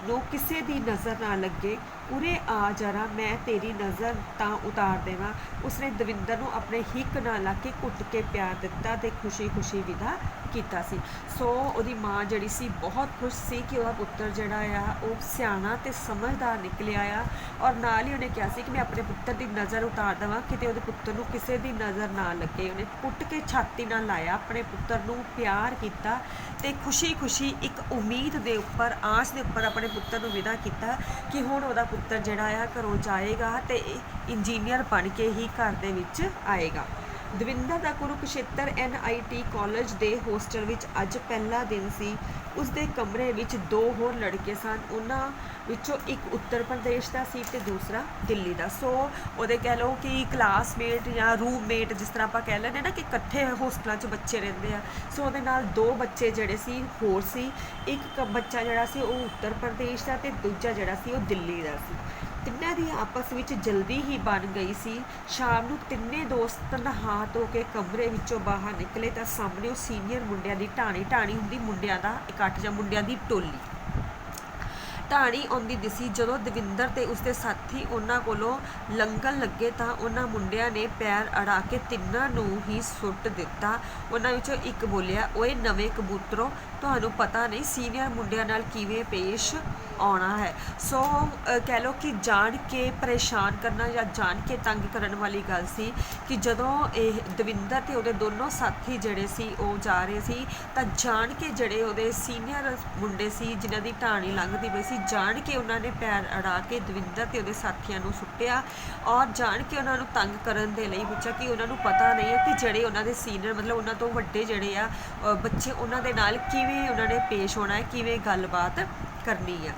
ਨੂੰ ਕਿਸੇ ਦੀ ਨਜ਼ਰ ਨਾ ਲੱਗੇ, ਉਰੇ ਆ ਜਰਾ, ਮੈਂ ਤੇਰੀ ਨਜ਼ਰ ਤਾਂ ਉਤਾਰ ਦੇਵਾਂ। ਉਸਨੇ ਦਵਿੰਦਰ ਨੂੰ ਆਪਣੇ ਹਿੱਕ ਨਾਲ ਲਾ ਕੇ ਘੁੱਟ ਕੇ ਪਿਆਰ ਦਿੱਤਾ ਤੇ ਖੁਸ਼ੀ ਵਿਦਾ ਕੀਤਾ ਸੀ। ਸੋ ਉਹਦੀ ਮਾਂ ਜਿਹੜੀ ਸੀ ਬਹੁਤ ਖੁਸ਼ ਸੀ ਕਿ ਉਹਦਾ ਪੁੱਤਰ ਜਿਹੜਾ ਆ ਉਹ ਸਿਆਣਾ ਤੇ ਸਮਝਦਾਰ ਨਿਕਲਿਆ ਆ, ਔਰ ਨਾਲ ਹੀ ਉਹਨੇ ਕਿਹਾ ਸੀ ਕਿ ਮੈਂ ਆਪਣੇ ਪੁੱਤਰ ਦੀ ਨਜ਼ਰ ਉਤਾਰ ਦੇਵਾਂ, ਕਿਤੇ ਉਹਦੇ ਪੁੱਤਰ ਨੂੰ ਕਿਸੇ ਦੀ ਨਜ਼ਰ ਨਾ ਲੱਗੇ। ਉਹਨੇ ਪੁੱਟ ਕੇ ਛਾਤੀ ਨਾਲ ਲਾਇਆ, ਆਪਣੇ ਪੁੱਤਰ ਨੂੰ ਪਿਆਰ ਕੀਤਾ ਤੇ ਖੁਸ਼ੀ ਇੱਕ ਉਮੀਦ ਦੇ ਉੱਪਰ, ਆਸ ਦੇ ਉੱਪਰ ਆਪਣੇ ਪੁੱਤਰ ਨੂੰ ਵਿਦਾ ਕੀਤਾ ਕਿ ਹੁਣ ਉਹਦਾ ਪੁੱਤਰ ਜਿਹੜਾ ਆ ਘਰੋਂ ਜਾਏਗਾ ਤੇ ਇੰਜੀਨੀਅਰ ਬਣ ਕੇ ਹੀ ਘਰ ਦੇ ਵਿੱਚ ਆਏਗਾ। ਦਵਿੰਦਰ ਦਾ ਕੁਰੂਕਸ਼ੇਤਰ NIT ਕਾਲਜ ਦੇ ਹੋਸਟਲ ਵਿੱਚ ਅੱਜ ਪਹਿਲਾ ਦਿਨ ਸੀ। ਉਸਦੇ ਕਮਰੇ ਵਿੱਚ 2 ਹੋਰ ਲੜਕੇ ਸਨ, ਉਹਨਾਂ ਵਿੱਚੋਂ ਇੱਕ ਉੱਤਰ ਪ੍ਰਦੇਸ਼ ਦਾ ਸੀ ਤੇ ਦੂਸਰਾ ਦਿੱਲੀ ਦਾ। ਸੋ ਉਹਦੇ ਕਹਿ ਲਓ ਕਿ ਕਲਾਸਮੇਟ ਜਾਂ ਰੂਮਮੇਟ, ਜਿਸ ਤਰ੍ਹਾਂ ਆਪਾਂ ਕਹਿ ਲੈਂਦੇ ਨਾ ਕਿ ਇਕੱਠੇ ਹੋਸਟਲਾਂ 'ਚ ਬੱਚੇ ਰਹਿੰਦੇ ਆ, ਸੋ ਉਹਦੇ ਨਾਲ 2 ਬੱਚੇ ਜਿਹੜੇ ਸੀ ਹੋਰ ਸੀ। ਇੱਕ ਬੱਚਾ ਜਿਹੜਾ ਸੀ ਉਹ ਉੱਤਰ ਪ੍ਰਦੇਸ਼ ਦਾ ਤੇ ਦੂਜਾ ਜਿਹੜਾ ਸੀ ਉਹ ਦਿੱਲੀ ਦਾ ਸੀ। ਤਿੰਨਾਂ ਦੀ ਆਪਸ ਵਿੱਚ ਜਲਦੀ ਹੀ ਬਣ ਗਈ ਸੀ। ਸ਼ਾਮ ਨੂੰ ਤਿੰਨੇ ਦੋਸਤ ਨਹਾ ਧੋ ਕੇ ਕਮਰੇ ਵਿੱਚੋਂ ਬਾਹਰ ਨਿਕਲੇ ਤਾਂ ਸਾਹਮਣੇ ਉਹ ਸੀਨੀਅਰ ਮੁੰਡਿਆਂ ਦੀ ਢਾਣੀ ਹੁੰਦੀ, ਮੁੰਡਿਆਂ ਦਾ ਇਕੱਠ ਜਾਂ ਮੁੰਡਿਆਂ ਦੀ ਟੋਲੀ ਢਾਣੀ ਆਉਂਦੀ ਦਿਸੀ। ਜਦੋਂ ਦਵਿੰਦਰ ਤੇ ਉਸਦੇ ਸਾਥੀ ਉਹਨਾਂ ਕੋਲੋਂ ਲੰਘਣ ਲੱਗੇ ਤਾਂ ਉਹਨਾਂ ਮੁੰਡਿਆਂ ਨੇ ਪੈਰ ਅੜਾ ਕੇ ਤਿੰਨਾਂ ਨੂੰ ਹੀ ਸੁੱਟ ਦਿੱਤਾ। ਉਹਨਾਂ ਵਿੱਚੋਂ ਇੱਕ ਬੋਲਿਆ, ਓਏ ਨਵੇਂ ਕਬੂਤਰੋ, ਤੁਹਾਨੂੰ ਪਤਾ ਨਹੀਂ ਸੀਨੀਅਰ ਮੁੰਡਿਆਂ ਨਾਲ ਕਿਵੇਂ ਪੇਸ਼ ਆਉਣਾ ਹੈ। ਸੋ ਕਹਿ ਲਓ ਕਿ ਜਾਣ ਕੇ ਪਰੇਸ਼ਾਨ ਕਰਨਾ ਜਾਂ ਜਾਣ ਕੇ ਤੰਗ ਕਰਨ ਵਾਲੀ ਗੱਲ ਸੀ ਕਿ ਜਦੋਂ ਇਹ ਦਵਿੰਦਰ ਤੇ ਉਹਦੇ ਦੋਨੋਂ ਸਾਥੀ ਜਿਹੜੇ ਸੀ ਉਹ ਜਾ ਰਹੇ ਸੀ ਤਾਂ ਜਾਣ ਕੇ ਜਿਹੜੇ ਉਹਦੇ ਸੀਨੀਅਰ ਮੁੰਡੇ ਸੀ ਜਿਨ੍ਹਾਂ ਦੀ ਢਾਣੀ ਲੰਘਦੀ ਪਈ ਸੀ, ਜਾਣ ਕੇ ਉਹਨਾਂ ਨੇ ਪੈਰ ਅੜਾ ਕੇ ਦਵਿੰਦਰ ਤੇ ਉਹਦੇ ਸਾਥੀਆਂ ਨੂੰ ਸੁੱਟਿਆ ਔਰ ਜਾਣ ਕੇ ਉਹਨਾਂ ਨੂੰ ਤੰਗ ਕਰਨ ਦੇ ਲਈ ਪੁੱਛਿਆ ਕਿ ਉਹਨਾਂ ਨੂੰ ਪਤਾ ਨਹੀਂ ਹੈ ਕਿ ਜਿਹੜੇ ਉਹਨਾਂ ਦੇ ਸੀਨੀਅਰ ਮਤਲਬ ਉਹਨਾਂ ਤੋਂ ਵੱਡੇ ਜਿਹੜੇ ਆ ਬੱਚੇ, ਉਹਨਾਂ ਦੇ ਨਾਲ ਕਿਵੇਂ ਉਹਨਾਂ ਨੇ ਪੇਸ਼ ਹੋਣਾ ਹੈ, ਕਿਵੇਂ ਗੱਲਬਾਤ ਕਰਨੀ ਆ।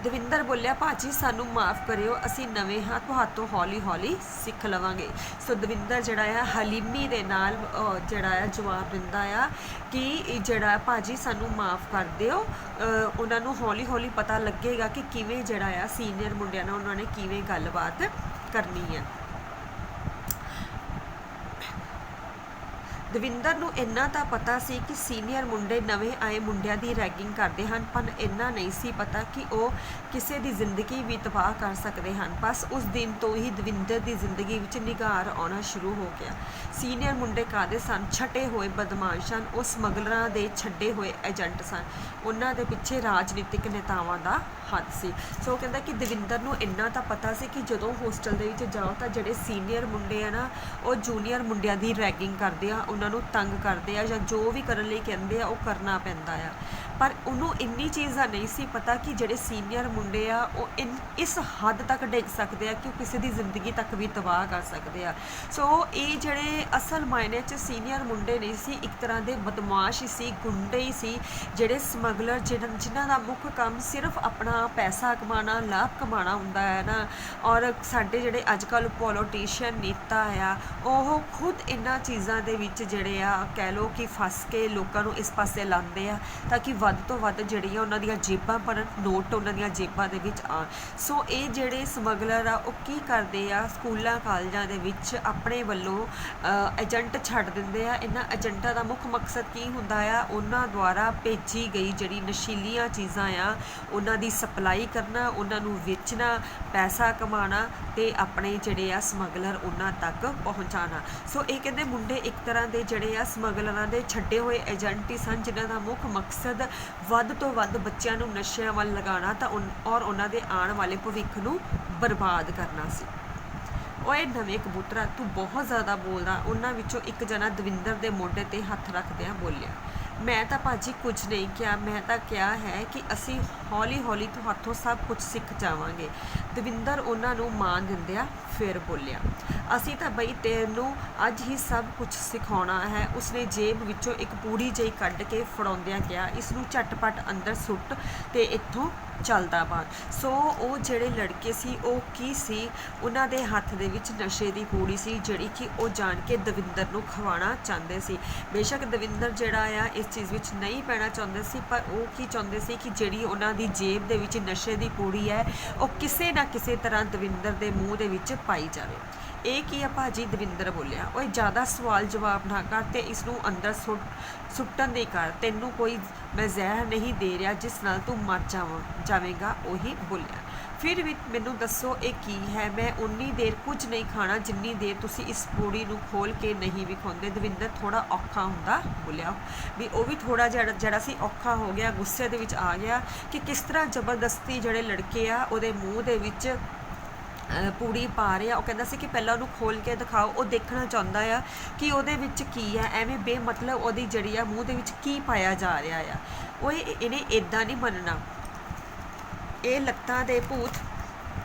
ਦਵਿੰਦਰ ਬੋਲਿਆ, ਭਾਜੀ ਸਾਨੂੰ ਮਾफ़ ਕਰਿਓ, ਅਸੀਂ ਨਵੇਂ ਹਾਂ, ਤੁਹਾਤੋਂ ਹੌਲੀ ਸਿੱਖ ਲਵਾਂਗੇ। ਸੋ ਦਵਿੰਦਰ ਜਿਹੜਾ ਆ ਹਲੀਮੀ ਦੇ ਨਾਲ ਜਿਹੜਾ ਆ ਜਵਾਬ ਦਿੰਦਾ ਆ ਕਿ ਜਿਹੜਾ ਭਾਜੀ ਸਾਨੂੰ ਮਾफ़ ਕਰ ਦਿਓ, ਉਹਨਾਂ ਨੂੰ ਹੌਲੀ ਪਤਾ ਲੱਗੇਗਾ ਕਿ ਕਿਵੇਂ ਜਿਹੜਾ ਆ ਸੀਨੀਅਰ ਮੁੰਡਿਆਂ ਨਾਲ ਉਹਨਾਂ ਨੇ ਕਿਵੇਂ ਗੱਲਬਾਤ ਕਰਨੀ ਹੈ। ਦਵਿੰਦਰ ਨੂੰ ਇੰਨਾ ਤਾਂ ਪਤਾ ਸੀ ਕਿ ਸੀਨੀਅਰ ਮੁੰਡੇ ਨਵੇਂ ਆਏ ਮੁੰਡਿਆਂ ਦੀ ਰੈਗਿੰਗ ਕਰਦੇ ਹਨ, ਪਰ ਇੰਨਾ ਨਹੀਂ ਸੀ ਪਤਾ ਕਿ ਉਹ ਕਿਸੇ ਦੀ ਜ਼ਿੰਦਗੀ ਵੀ ਤਬਾਹ ਕਰ ਸਕਦੇ ਹਨ। ਬਸ ਉਸ ਦਿਨ ਤੋਂ ਹੀ ਦਵਿੰਦਰ ਦੀ ਜ਼ਿੰਦਗੀ ਵਿੱਚ ਨਿਘਾਰ ਆਉਣਾ ਸ਼ੁਰੂ ਹੋ ਗਿਆ। ਸੀਨੀਅਰ ਮੁੰਡੇ ਕਾਦੇ ਸਨ? ਛਟੇ ਹੋਏ ਬਦਮਾਸ਼ ਸਨ, ਉਹ ਸਮਗਲਰਾਂ ਦੇ ਛੱਡੇ ਹੋਏ ਏਜੰਟ ਸਨ, ਉਹਨਾਂ ਦੇ ਪਿੱਛੇ ਰਾਜਨੀਤਿਕ ਨੇਤਾਵਾਂ ਦਾ ਹੱਥ ਸੀ। ਸੋ ਕਹਿੰਦਾ ਕਿ ਦਵਿੰਦਰ ਨੂੰ ਇੰਨਾ ਤਾਂ ਪਤਾ ਸੀ ਕਿ ਜਦੋਂ ਹੋਸਟਲ ਦੇ ਵਿੱਚ ਜਾਓ ਤਾਂ ਜਿਹੜੇ ਸੀਨੀਅਰ ਮੁੰਡੇ ਆ ਨਾ ਉਹ ਜੂਨੀਅਰ ਮੁੰਡਿਆਂ ਦੀ ਰੈਗਿੰਗ ਕਰਦੇ ਆ, ਉਹਨਾਂ ਨੂੰ ਤੰਗ ਕਰਦੇ ਆ ਜਾਂ ਜੋ ਵੀ ਕਰਨ ਲਈ ਕਹਿੰਦੇ ਆ ਉਹ ਕਰਨਾ ਪੈਂਦਾ ਆ। ਪਰ ਉਹਨੂੰ ਇੰਨੀ ਚੀਜ਼ ਦਾ ਨਹੀਂ ਸੀ ਪਤਾ ਕਿ ਜਿਹੜੇ ਸੀਨੀਅਰ ਮੁੰਡੇ ਆ ਉਹ ਇਸ ਹੱਦ ਤੱਕ ਡਿੱਗ ਸਕਦੇ ਆ ਕਿ ਉਹ ਕਿਸੇ ਦੀ ਜ਼ਿੰਦਗੀ ਤੱਕ ਵੀ ਤਬਾਹ ਕਰ ਸਕਦੇ ਆ। ਸੋ ਇਹ ਜਿਹੜੇ ਅਸਲ ਮਾਇਨੇ 'ਚ ਸੀਨੀਅਰ ਮੁੰਡੇ ਨਹੀਂ ਸੀ, ਇੱਕ ਤਰ੍ਹਾਂ ਦੇ ਬਦਮਾਸ਼ ਹੀ ਸੀ, ਗੁੰਡੇ ਹੀ ਸੀ, ਜਿਹੜੇ ਸਮਗਲਰ ਜਿਨ੍ਹਾਂ ਦਾ ਮੁੱਖ ਕੰਮ ਸਿਰਫ ਆਪਣਾ ਪੈਸਾ ਕਮਾਉਣਾ, ਲਾਭ ਕਮਾਉਣਾ ਹੁੰਦਾ ਹੈ ਨਾ। ਔਰ ਸਾਡੇ ਜਿਹੜੇ ਅੱਜ ਕੱਲ੍ਹ ਪੋਲੀਟੀਸ਼ੀਅਨ ਨੇਤਾ ਆ ਉਹ ਖੁਦ ਇਹਨਾਂ ਚੀਜ਼ਾਂ ਦੇ ਵਿੱਚ ਜਿਹੜੇ ਆ ਕਹਿ ਲਓ ਕਿ ਫਸ ਕੇ ਲੋਕਾਂ ਨੂੰ ਇਸ ਪਾਸੇ ਲਾਉਂਦੇ ਆ ਤਾਂ ਕਿ ਵੱਧ ਤੋਂ ਵੱਧ ਜਿਹੜੀਆਂ ਉਹਨਾਂ ਦੀਆਂ ਜੇਬਾਂ ਭਰਨ, ਨੋਟ ਉਹਨਾਂ ਦੀਆਂ ਜੇਬਾਂ ਦੇ ਵਿੱਚ ਆਉਣ। ਸੋ ਇਹ ਜਿਹੜੇ ਸਮਗਲਰ ਆ ਉਹ ਕੀ ਕਰਦੇ ਆ, ਸਕੂਲਾਂ ਕਾਲਜਾਂ ਦੇ ਵਿੱਚ ਆਪਣੇ ਵੱਲੋਂ ਏਜੰਟ ਛੱਡ ਦਿੰਦੇ ਆ। ਇਹਨਾਂ ਏਜੰਟਾਂ ਦਾ ਮੁੱਖ ਮਕਸਦ ਕੀ ਹੁੰਦਾ ਆ, ਉਹਨਾਂ ਦੁਆਰਾ ਭੇਜੀ ਗਈ ਜਿਹੜੀ ਨਸ਼ੀਲੀਆਂ ਚੀਜ਼ਾਂ ਆ ਉਹਨਾਂ ਦੀ ਸਪਲਾਈ ਕਰਨਾ, ਉਹਨਾਂ ਨੂੰ ਵੇਚਣਾ, ਪੈਸਾ ਕਮਾਉਣਾ ਤੇ ਆਪਣੇ ਜਿਹੜੇ ਆ ਸਮਗਲਰ ਉਹਨਾਂ ਤੱਕ ਪਹੁੰਚਾਉਣਾ। ਸੋ ਇਹ ਕਹਿੰਦੇ ਮੁੰਡੇ ਇੱਕ ਤਰ੍ਹਾਂ ਦੇ ਜਿਹੜੇ ਆ ਸਮਗਲਰਾਂ ਦੇ ਛੱਡੇ ਹੋਏ ਏਜੰਟ ਹੀ ਸਨ, ਜਿਨ੍ਹਾਂ ਦਾ ਮੁੱਖ ਮਕਸਦ ਵੱਧ ਤੋਂ ਵੱਧ ਬੱਚਿਆਂ ਨੂੰ ਨਸ਼ਿਆਂ ਵੱਲ ਲਗਾਉਣਾ ਤਾਂ ਔਰ ਉਹਨਾਂ ਦੇ ਆਉਣ ਵਾਲੇ ਭਵਿੱਖ ਨੂੰ ਬਰਬਾਦ ਕਰਨਾ ਸੀ। ਓਏ ਨਵੇਂ ਕਬੂਤਰਾ, ਤੂੰ ਬਹੁਤ ਜ਼ਿਆਦਾ ਬੋਲਦਾ। ਉਹਨਾਂ ਵਿੱਚੋਂ ਇੱਕ ਜਣਾ ਦਵਿੰਦਰ ਦੇ ਮੋਢੇ 'ਤੇ ਹੱਥ ਰੱਖਦਿਆਂ ਬੋਲਿਆ, ਮੈਂ ਤਾਂ ਭਾਜੀ ਕੁਝ ਨਹੀਂ ਕਿਹਾ, ਮੈਂ ਤਾਂ ਕਿਹਾ ਹੈ ਕਿ ਅਸੀਂ ਹੌਲੀ ਹੌਲੀ ਤੁਹਾਤੋਂ ਸਭ ਕੁਝ ਸਿੱਖ ਜਾਵਾਂਗੇ। ਦਵਿੰਦਰ ਉਹਨਾਂ ਨੂੰ ਮਾਨ ਦਿੰਦਿਆਂ ਫਿਰ ਬੋਲਿਆ, ਅਸੀਂ ਤਾਂ ਬਈ ਤੈਨੂੰ ਅੱਜ ਹੀ ਸਭ ਕੁਝ ਸਿਖਾਉਣਾ ਹੈ। ਉਸਨੇ ਜੇਬ ਵਿੱਚੋਂ ਇੱਕ ਪੂੜੀ ਜਿਹੀ ਕੱਢ ਕੇ ਫੜਾਉਂਦਿਆਂ ਕਿਹਾ, ਇਸ ਨੂੰ ਝਟਪਟ ਅੰਦਰ ਸੁੱਟ ਤੇ ਇੱਥੋਂ ਚੱਲਦਾ ਬਾਹਰ। ਸੋ ਉਹ ਜਿਹੜੇ ਲੜਕੇ ਸੀ ਉਹ ਕੀ ਸੀ, ਉਹਨਾਂ ਦੇ ਹੱਥ ਦੇ ਵਿੱਚ ਨਸ਼ੇ ਦੀ ਪੂੜੀ ਸੀ ਜਿਹੜੀ ਕਿ ਉਹ ਜਾਣ ਕੇ ਦਵਿੰਦਰ ਨੂੰ ਖਵਾਉਣਾ ਚਾਹੁੰਦੇ ਸੀ। ਬੇਸ਼ੱਕ ਦਵਿੰਦਰ ਜਿਹੜਾ ਆ ਇਸ ਚੀਜ਼ ਵਿੱਚ ਨਹੀਂ ਪੈਣਾ ਚਾਹੁੰਦੇ ਸੀ, ਪਰ ਉਹ ਕੀ ਚਾਹੁੰਦੇ ਸੀ ਕਿ ਜਿਹੜੀ ਉਹਨਾਂ ਦੀ ਜੇਬ ਦੇ ਵਿੱਚ ਨਸ਼ੇ ਦੀ ਪੂੜੀ ਹੈ ਉਹ ਕਿਸੇ ਨਾ ਕਿਸੇ ਤਰ੍ਹਾਂ ਦਵਿੰਦਰ ਦੇ ਮੂੰਹ ਦੇ ਵਿੱਚ ਪਾਈ ਜਾਵੇ। ਇਹ ਕੀ ਆ ਭਾਜੀ, ਦਵਿੰਦਰ ਬੋਲਿਆ। ਓਏ ਜ਼ਿਆਦਾ ਸਵਾਲ ਜਵਾਬ ਨਾ ਕਰ ਤੇ ਇਸ ਨੂੰ ਅੰਦਰ ਸੁੱਟਣ ਦੀ ਕਰ। ਤੈਨੂੰ ਕੋਈ ਮੈਂ ਜ਼ਹਿਰ ਨਹੀਂ ਦੇ ਰਿਹਾ ਜਿਸ ਨਾਲ ਤੂੰ ਮਰ ਜਾਵੇਂਗਾ। ਉਹੀ ਬੋਲਿਆ, ਫਿਰ ਵੀ ਮੈਨੂੰ ਦੱਸੋ ਇਹ ਕੀ ਹੈ। ਮੈਂ ਉਨੀ ਦੇਰ ਕੁਝ ਨਹੀਂ ਖਾਣਾ ਜਿੰਨੀ ਦੇਰ ਤੁਸੀਂ ਇਸ ਪੂੜੀ ਨੂੰ ਖੋਲ੍ਹ ਕੇ ਨਹੀਂ ਵਿਖਾਉਂਦੇ। ਦਵਿੰਦਰ ਥੋੜ੍ਹਾ ਔਖਾ ਹੁੰਦਾ ਬੋਲਿਆ, ਵੀ ਉਹ ਵੀ ਥੋੜ੍ਹਾ ਜਿਹੜਾ ਸੀ ਔਖਾ ਹੋ ਗਿਆ, ਗੁੱਸੇ ਦੇ ਵਿੱਚ ਆ ਗਿਆ ਕਿ ਕਿਸ ਤਰ੍ਹਾਂ ਜ਼ਬਰਦਸਤੀ ਜਿਹੜੇ ਲੜਕੇ ਆ ਉਹਦੇ ਮੂੰਹ ਦੇ ਵਿੱਚ ਪੂੜੀ ਪਾ ਰਿਹਾ। ਉਹ ਕਹਿੰਦਾ ਸੀ ਕਿ ਪਹਿਲਾਂ ਉਹਨੂੰ ਖੋਲ੍ਹ ਕੇ ਦਿਖਾਓ। ਉਹ ਦੇਖਣਾ ਚਾਹੁੰਦਾ ਆ ਕਿ ਉਹਦੇ ਵਿੱਚ ਕੀ ਆ, ਐਵੇਂ ਬੇਮਤਲਬ ਉਹਦੀ ਜਿਹੜੀ ਆ ਮੂੰਹ ਦੇ ਵਿੱਚ ਕੀ ਪਾਇਆ ਜਾ ਰਿਹਾ ਆ। ਓਏ ਇਹਨੇ ਇੱਦਾਂ ਨਹੀਂ ਮੰਨਣਾ, ਇਹ ਲੱਤਾਂ ਦੇ ਭੂਤ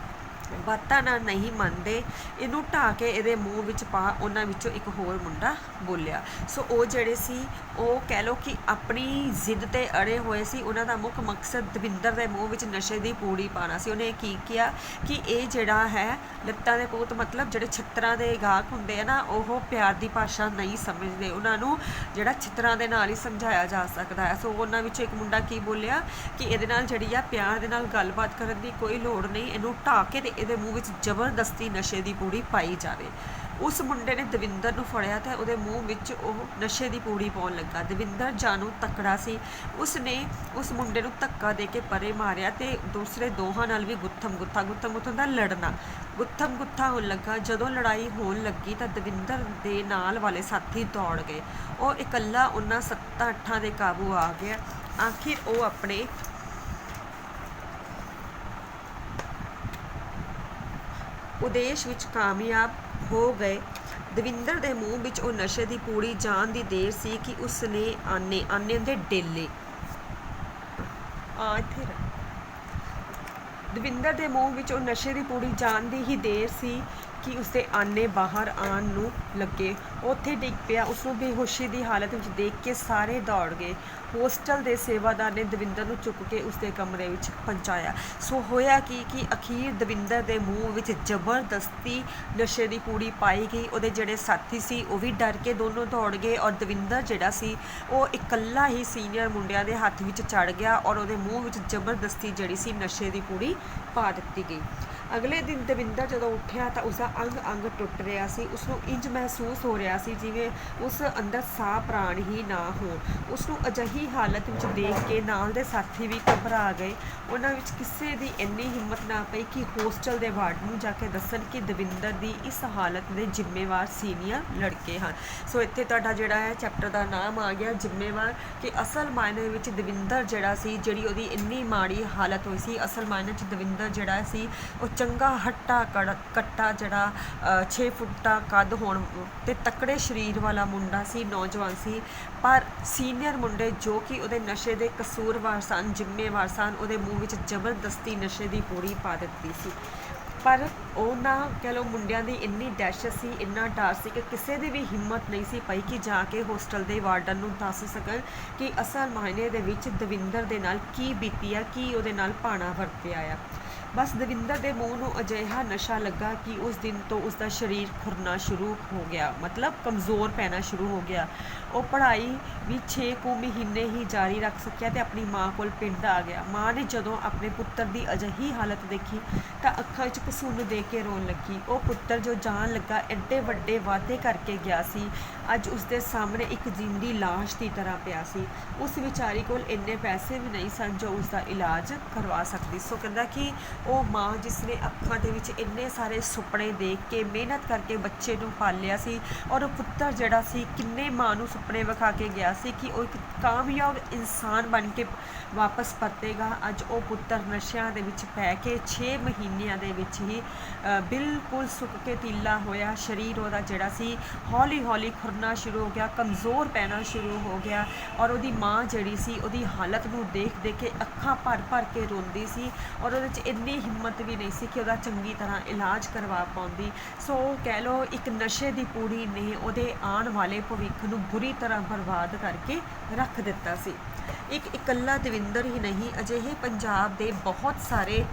ਬਾਤਾਂ ਨਾਲ ਨਹੀਂ ਮੰਨਦੇ, ਇਹਨੂੰ ਢਾਹ ਕੇ ਇਹਦੇ ਮੂੰਹ ਵਿੱਚ ਪਾ। ਉਹਨਾਂ ਵਿੱਚੋਂ ਇੱਕ ਹੋਰ ਮੁੰਡਾ ਬੋਲਿਆ। ਸੋ ਉਹ ਜਿਹੜੇ ਸੀ ਉਹ ਕਹਿ ਲਓ ਕਿ ਆਪਣੀ ਜ਼ਿੱਦ 'ਤੇ ਅੜੇ ਹੋਏ ਸੀ। ਉਹਨਾਂ ਦਾ ਮੁੱਖ ਮਕਸਦ ਦਵਿੰਦਰ ਦੇ ਮੂੰਹ ਵਿੱਚ ਨਸ਼ੇ ਦੀ ਪੂੜੀ ਪਾਉਣਾ ਸੀ। ਉਹਨੇ ਕੀ ਕਿਹਾ ਕਿ ਇਹ ਜਿਹੜਾ ਹੈ ਲੱਤਾਂ ਦੇ ਭੂਤ, ਮਤਲਬ ਜਿਹੜੇ ਛਿੱਤਰਾਂ ਦੇ ਗਾਹਕ ਹੁੰਦੇ ਆ ਨਾ, ਉਹ ਪਿਆਰ ਦੀ ਭਾਸ਼ਾ ਨਹੀਂ ਸਮਝਦੇ। ਉਹਨਾਂ ਨੂੰ ਜਿਹੜਾ ਛਿੱਤਰਾਂ ਦੇ ਨਾਲ ਹੀ ਸਮਝਾਇਆ ਜਾ ਸਕਦਾ ਹੈ। ਸੋ ਉਹਨਾਂ ਵਿੱਚੋਂ ਇੱਕ ਮੁੰਡਾ ਕੀ ਬੋਲਿਆ ਕਿ ਇਹਦੇ ਨਾਲ ਜਿਹੜੀ ਆ ਪਿਆਰ ਦੇ ਨਾਲ ਗੱਲਬਾਤ ਕਰਨ ਦੀ ਕੋਈ ਲੋੜ ਨਹੀਂ, ਇਹਨੂੰ ਢਾਹ ਕੇ ਤੇ ਇਹਦੇ ਮੂੰਹ ਵਿੱਚ ਜ਼ਬਰਦਸਤੀ ਨਸ਼ੇ ਦੀ ਪੂੜੀ ਪਾਈ ਜਾਵੇ। ਉਸ ਮੁੰਡੇ ਨੇ ਦਵਿੰਦਰ ਨੂੰ ਫੜਿਆ ਤੇ ਉਹਦੇ ਮੂੰਹ ਵਿੱਚ ਉਹ ਨਸ਼ੇ ਦੀ ਪੂੜੀ ਪਾਉਣ ਲੱਗਾ। ਦਵਿੰਦਰ ਜਾਣੂ ਤਕੜਾ ਸੀ, ਉਸਨੇ ਉਸ ਮੁੰਡੇ ਨੂੰ ਧੱਕਾ ਦੇ ਕੇ ਪਰੇ ਮਾਰਿਆ ਤੇ ਦੂਸਰੇ ਦੋਹਾਂ ਨਾਲ ਵੀ ਗੁੱਥਮ ਗੁੱਥਾ ਦਾ ਲੜਨਾ ਗੁੱਥਮ ਗੁੱਥਾ ਹੋਣ ਲੱਗਾ। ਜਦੋਂ ਲੜਾਈ ਹੋਣ ਲੱਗੀ ਤਾਂ ਦਵਿੰਦਰ ਦੇ ਨਾਲ ਵਾਲੇ ਸਾਥੀ ਦੌੜ ਗਏ। ਉਹ ਇਕੱਲਾ ਉਹਨਾਂ 7-8 ਦੇ ਕਾਬੂ ਆ ਗਿਆ। ਆਖਿਰ ਉਹ ਆਪਣੇ ਉਦੇਸ਼ ਵਿੱਚ ਕਾਮਯਾਬ ਹੋ ਗਏ। ਦਵਿੰਦਰ ਦੇ ਮੂੰਹ ਵਿੱਚ ਉਹ ਨਸ਼ੇ ਦੀ ਪੂੜੀ ਜਾਣ ਦੀ ਦੇਰ ਸੀ ਕਿ ਉਸਨੇ ਆਨੇ ਦੇ ਡੇਲੇ ਦਵਿੰਦਰ ਦੇ ਮੂੰਹ ਵਿੱਚ ਉਹ ਨਸ਼ੇ ਦੀ ਪੂੜੀ ਜਾਣ ਦੀ ਹੀ ਦੇਰ ਸੀ ਕਿ ਉਸਦੇ ਆਨੇ ਬਾਹਰ ਆਉਣ ਨੂੰ ਲੱਗੇ। ਉੱਥੇ ਡਿੱਗ ਪਿਆ। ਉਸਨੂੰ ਬੇਹੋਸ਼ੀ ਦੀ ਹਾਲਤ ਵਿੱਚ ਦੇਖ ਕੇ ਸਾਰੇ ਦੌੜ ਗਏ। ਹੋਸਟਲ ਦੇ ਸੇਵਾਦਾਰ ਨੇ ਦਵਿੰਦਰ ਨੂੰ ਚੁੱਕ ਕੇ ਉਸਦੇ ਕਮਰੇ ਵਿੱਚ ਪਹੁੰਚਾਇਆ। ਸੋ ਹੋਇਆ ਕਿ ਅਖੀਰ ਦਵਿੰਦਰ ਦੇ ਮੂੰਹ ਵਿੱਚ ਜ਼ਬਰਦਸਤੀ ਨਸ਼ੇ ਦੀ ਪੂੜੀ ਪਾਈ ਗਈ। ਉਹਦੇ ਜਿਹੜੇ ਸਾਥੀ ਸੀ ਉਹ ਵੀ ਡਰ ਕੇ ਦੋਨੋਂ ਦੌੜ ਗਏ ਔਰ ਦਵਿੰਦਰ ਜਿਹੜਾ ਸੀ ਉਹ ਇਕੱਲਾ ਹੀ ਸੀਨੀਅਰ ਮੁੰਡਿਆਂ ਦੇ ਹੱਥ ਵਿੱਚ ਚੜ ਗਿਆ ਔਰ ਉਹਦੇ ਮੂੰਹ ਵਿੱਚ ਜ਼ਬਰਦਸਤੀ ਜਿਹੜੀ ਸੀ ਨਸ਼ੇ ਦੀ ਪੂੜੀ ਪਾ ਦਿੱਤੀ ਗਈ। ਅਗਲੇ ਦਿਨ ਦਵਿੰਦਰ ਜਦੋਂ ਉੱਠਿਆ ਤਾਂ ਉਸਦਾ ਅੰਗ ਟੁੱਟ ਰਿਹਾ ਸੀ। ਉਸਨੂੰ ਇੰਜ ਮਹਿਸੂਸ ਹੋ ਰਿਹਾ ਸੀ ਜਿਵੇਂ ਉਸ ਅੰਦਰ ਸਾਹ ਪ੍ਰਾਣ ਹੀ ਨਾ ਹੋਣ। ਉਸਨੂੰ ਅਜਿਹੀ ਹਾਲਤ ਵਿੱਚ ਦੇਖ ਕੇ ਨਾਲ ਦੇ ਸਾਥੀ ਵੀ ਘਬਰਾ ਗਏ। ਉਹਨਾਂ ਵਿੱਚ ਕਿਸੇ ਦੀ ਇੰਨੀ ਹਿੰਮਤ ਨਾ ਪਈ ਕਿ ਹੋਸਟਲ ਦੇ ਵਾਰਡ ਨੂੰ ਜਾ ਕੇ ਦੱਸਣ ਕਿ ਦਵਿੰਦਰ ਦੀ ਇਸ ਹਾਲਤ ਦੇ ਜ਼ਿੰਮੇਵਾਰ ਸੀਨੀਅਰ ਲੜਕੇ ਹਨ। ਸੋ ਇੱਥੇ ਤੁਹਾਡਾ ਜਿਹੜਾ ਹੈ ਚੈਪਟਰ ਦਾ ਨਾਮ ਆ ਗਿਆ ਜ਼ਿੰਮੇਵਾਰ, ਕਿ ਅਸਲ ਮਾਇਨੇ ਵਿੱਚ ਦਵਿੰਦਰ ਜਿਹੜਾ ਸੀ, ਜਿਹੜੀ ਉਹਦੀ ਇੰਨੀ ਮਾੜੀ ਹਾਲਤ ਹੋਈ ਸੀ, ਅਸਲ ਮਾਇਨੇ 'ਚ ਦਵਿੰਦਰ ਜਿਹੜਾ ਸੀ ਉਹ ਚੰਗਾ ਹੱਟਾ ਕੱਟਾ ਜਿਹੜਾ 6 ਫੁੱਟਾ ਕੱਦ ਹੋਣ ਤੇ ਤਕੜੇ ਸਰੀਰ ਵਾਲਾ ਮੁੰਡਾ ਸੀ, ਨੌਜਵਾਨ ਸੀ। ਪਰ ਸੀਨੀਅਰ ਮੁੰਡੇ ਜੋ ਕਿ ਉਹਦੇ ਨਸ਼ੇ ਦੇ ਕਸੂਰਵਾਰ ਸਨ, ਜ਼ਿੰਮੇਵਾਰ ਸਨ, ਉਹਦੇ ਮੂੰਹ ਵਿੱਚ ਜ਼ਬਰਦਸਤੀ ਨਸ਼ੇ ਦੀ ਪੂੜੀ ਪਾ ਦਿੱਤੀ ਸੀ। ਪਰ ਉਹਨਾਂ ਕਹਿ ਲਓ ਮੁੰਡਿਆਂ ਦੀ ਇੰਨੀ ਦਹਿਸ਼ਤ ਸੀ, ਇੰਨਾ ਡਰ ਸੀ ਕਿ ਕਿਸੇ ਦੀ ਵੀ ਹਿੰਮਤ ਨਹੀਂ ਸੀ ਪਈ ਕਿ ਜਾ ਕੇ ਹੋਸਟਲ ਦੇ ਵਾਰਡਨ ਨੂੰ ਦੱਸ ਸਕਣ ਕਿ ਅਸਲ ਮਾਇਨੇ ਦੇ ਵਿੱਚ ਦਵਿੰਦਰ ਦੇ ਨਾਲ ਕੀ ਬੀਤੀ ਆ, ਕੀ ਉਹਦੇ ਨਾਲ ਭਾਣਾ ਵਰਤਿਆ ਆ। ਬਸ ਦਵਿੰਦਰ ਦੇ ਮੂੰਹ ਨੂੰ ਅਜਿਹਾ ਨਸ਼ਾ ਲੱਗਾ ਕਿ ਉਸ ਦਿਨ ਤੋਂ ਉਸਦਾ ਸਰੀਰ ਖੁਰਨਾ ਸ਼ੁਰੂ ਹੋ ਗਿਆ, ਮਤਲਬ ਕਮਜ਼ੋਰ ਪੈਣਾ ਸ਼ੁਰੂ ਹੋ ਗਿਆ। ਉਹ ਪੜ੍ਹਾਈ ਵੀ 6 ਕੁ ਮਹੀਨੇ ਹੀ ਜਾਰੀ ਰੱਖ ਸਕਿਆ ਤੇ ਆਪਣੀ ਮਾਂ ਕੋਲ ਪਿੰਡ ਆ ਗਿਆ। ਮਾਂ ਨੇ ਜਦੋਂ ਆਪਣੇ ਪੁੱਤਰ ਦੀ ਅਜਿਹੀ ਹਾਲਤ ਦੇਖੀ ਤਾਂ ਅੱਖਾਂ 'ਚ ਘਸੁੰਨ ਦੇ ਕੇ ਰੋਣ ਲੱਗੀ। ਉਹ ਪੁੱਤਰ ਜੋ ਜਾਣ ਲੱਗਾ ਐਡੇ ਵੱਡੇ ਵਾਅਦੇ ਕਰਕੇ ਗਿਆ ਸੀ, ਅੱਜ ਉਸਦੇ ਸਾਹਮਣੇ ਇੱਕ ਜਿੰਦੀ ਲਾਸ਼ ਦੀ ਤਰ੍ਹਾਂ ਪਿਆ ਸੀ। ਉਸ ਵਿਚਾਰੀ ਕੋਲ ਇੰਨੇ ਪੈਸੇ ਵੀ ਨਹੀਂ ਸਨ ਜੋ ਉਸਦਾ ਇਲਾਜ ਕਰਵਾ ਸਕਦੀ। ਸੋ ਕਹਿੰਦਾ ਕਿ ਉਹ ਮਾਂ ਜਿਸ ਨੇ ਅੱਖਾਂ ਦੇ ਵਿੱਚ ਇੰਨੇ ਸਾਰੇ ਸੁਪਨੇ ਦੇਖ ਕੇ ਮਿਹਨਤ ਕਰਕੇ ਬੱਚੇ ਨੂੰ ਪਾਲਿਆ ਸੀ, ਔਰ ਉਹ ਪੁੱਤਰ ਜਿਹੜਾ ਸੀ ਕਿੰਨੇ ਮਾਂ ਨੂੰ ਸੁਪਨੇ ਵਿਖਾ ਕੇ ਗਿਆ ਸੀ ਕਿ ਉਹ ਇੱਕ ਕਾਮਯਾਬ ਇਨਸਾਨ ਬਣ ਕੇ ਵਾਪਸ ਪਰਤੇਗਾ। ਅੱਜ ਉਹ ਪੁੱਤਰ ਨਸ਼ਿਆਂ ਦੇ ਵਿੱਚ ਪੈ ਕੇ 6 ਮਹੀਨਿਆਂ ਦੇ ਵਿੱਚ ਹੀ ਬਿਲਕੁਲ ਸੁੱਕ ਕੇ ਤੀਲਾ ਹੋਇਆ। ਸਰੀਰ ਉਹਦਾ ਜਿਹੜਾ ਸੀ ਹੌਲੀ ਹੌਲੀ ਖੁਰਨਾ ਸ਼ੁਰੂ ਹੋ ਗਿਆ, ਕਮਜ਼ੋਰ ਪੈਣਾ ਸ਼ੁਰੂ ਹੋ ਗਿਆ। ਔਰ ਉਹਦੀ ਮਾਂ ਜਿਹੜੀ ਸੀ ਉਹਦੀ ਹਾਲਤ ਨੂੰ ਦੇਖ ਦੇਖ ਕੇ ਅੱਖਾਂ ਭਰ ਭਰ ਕੇ ਰੋਂਦੀ ਸੀ, ਔਰ ਉਹਦੇ 'ਚ ਇੰਨੀ ਹਿੰਮਤ ਵੀ ਨਹੀਂ ਸੀ ਕਿ ਉਹਦਾ ਚੰਗੀ ਤਰ੍ਹਾਂ ਇਲਾਜ ਕਰਵਾ ਪਾਉਂਦੀ। ਸੋ ਕਹਿ ਲਓ ਇੱਕ ਨਸ਼ੇ ਦੀ ਪੂੜੀ ਨੇ ਉਹਦੇ ਆਉਣ ਵਾਲੇ ਭਵਿੱਖ ਨੂੰ ਬੁਰੀ ਤਰ੍ਹਾਂ ਬਰਬਾਦ ਕਰਕੇ ਰੱਖ ਦਿੱਤਾ ਸੀ। ਇੱਕ ਇਕੱਲਾ ਦਵਿੰਦਰ ਹੀ ਨਹੀਂ, ਅਜਿਹੇ ਪੰਜਾਬ ਦੇ ਬਹੁਤ ਸਾਰੇ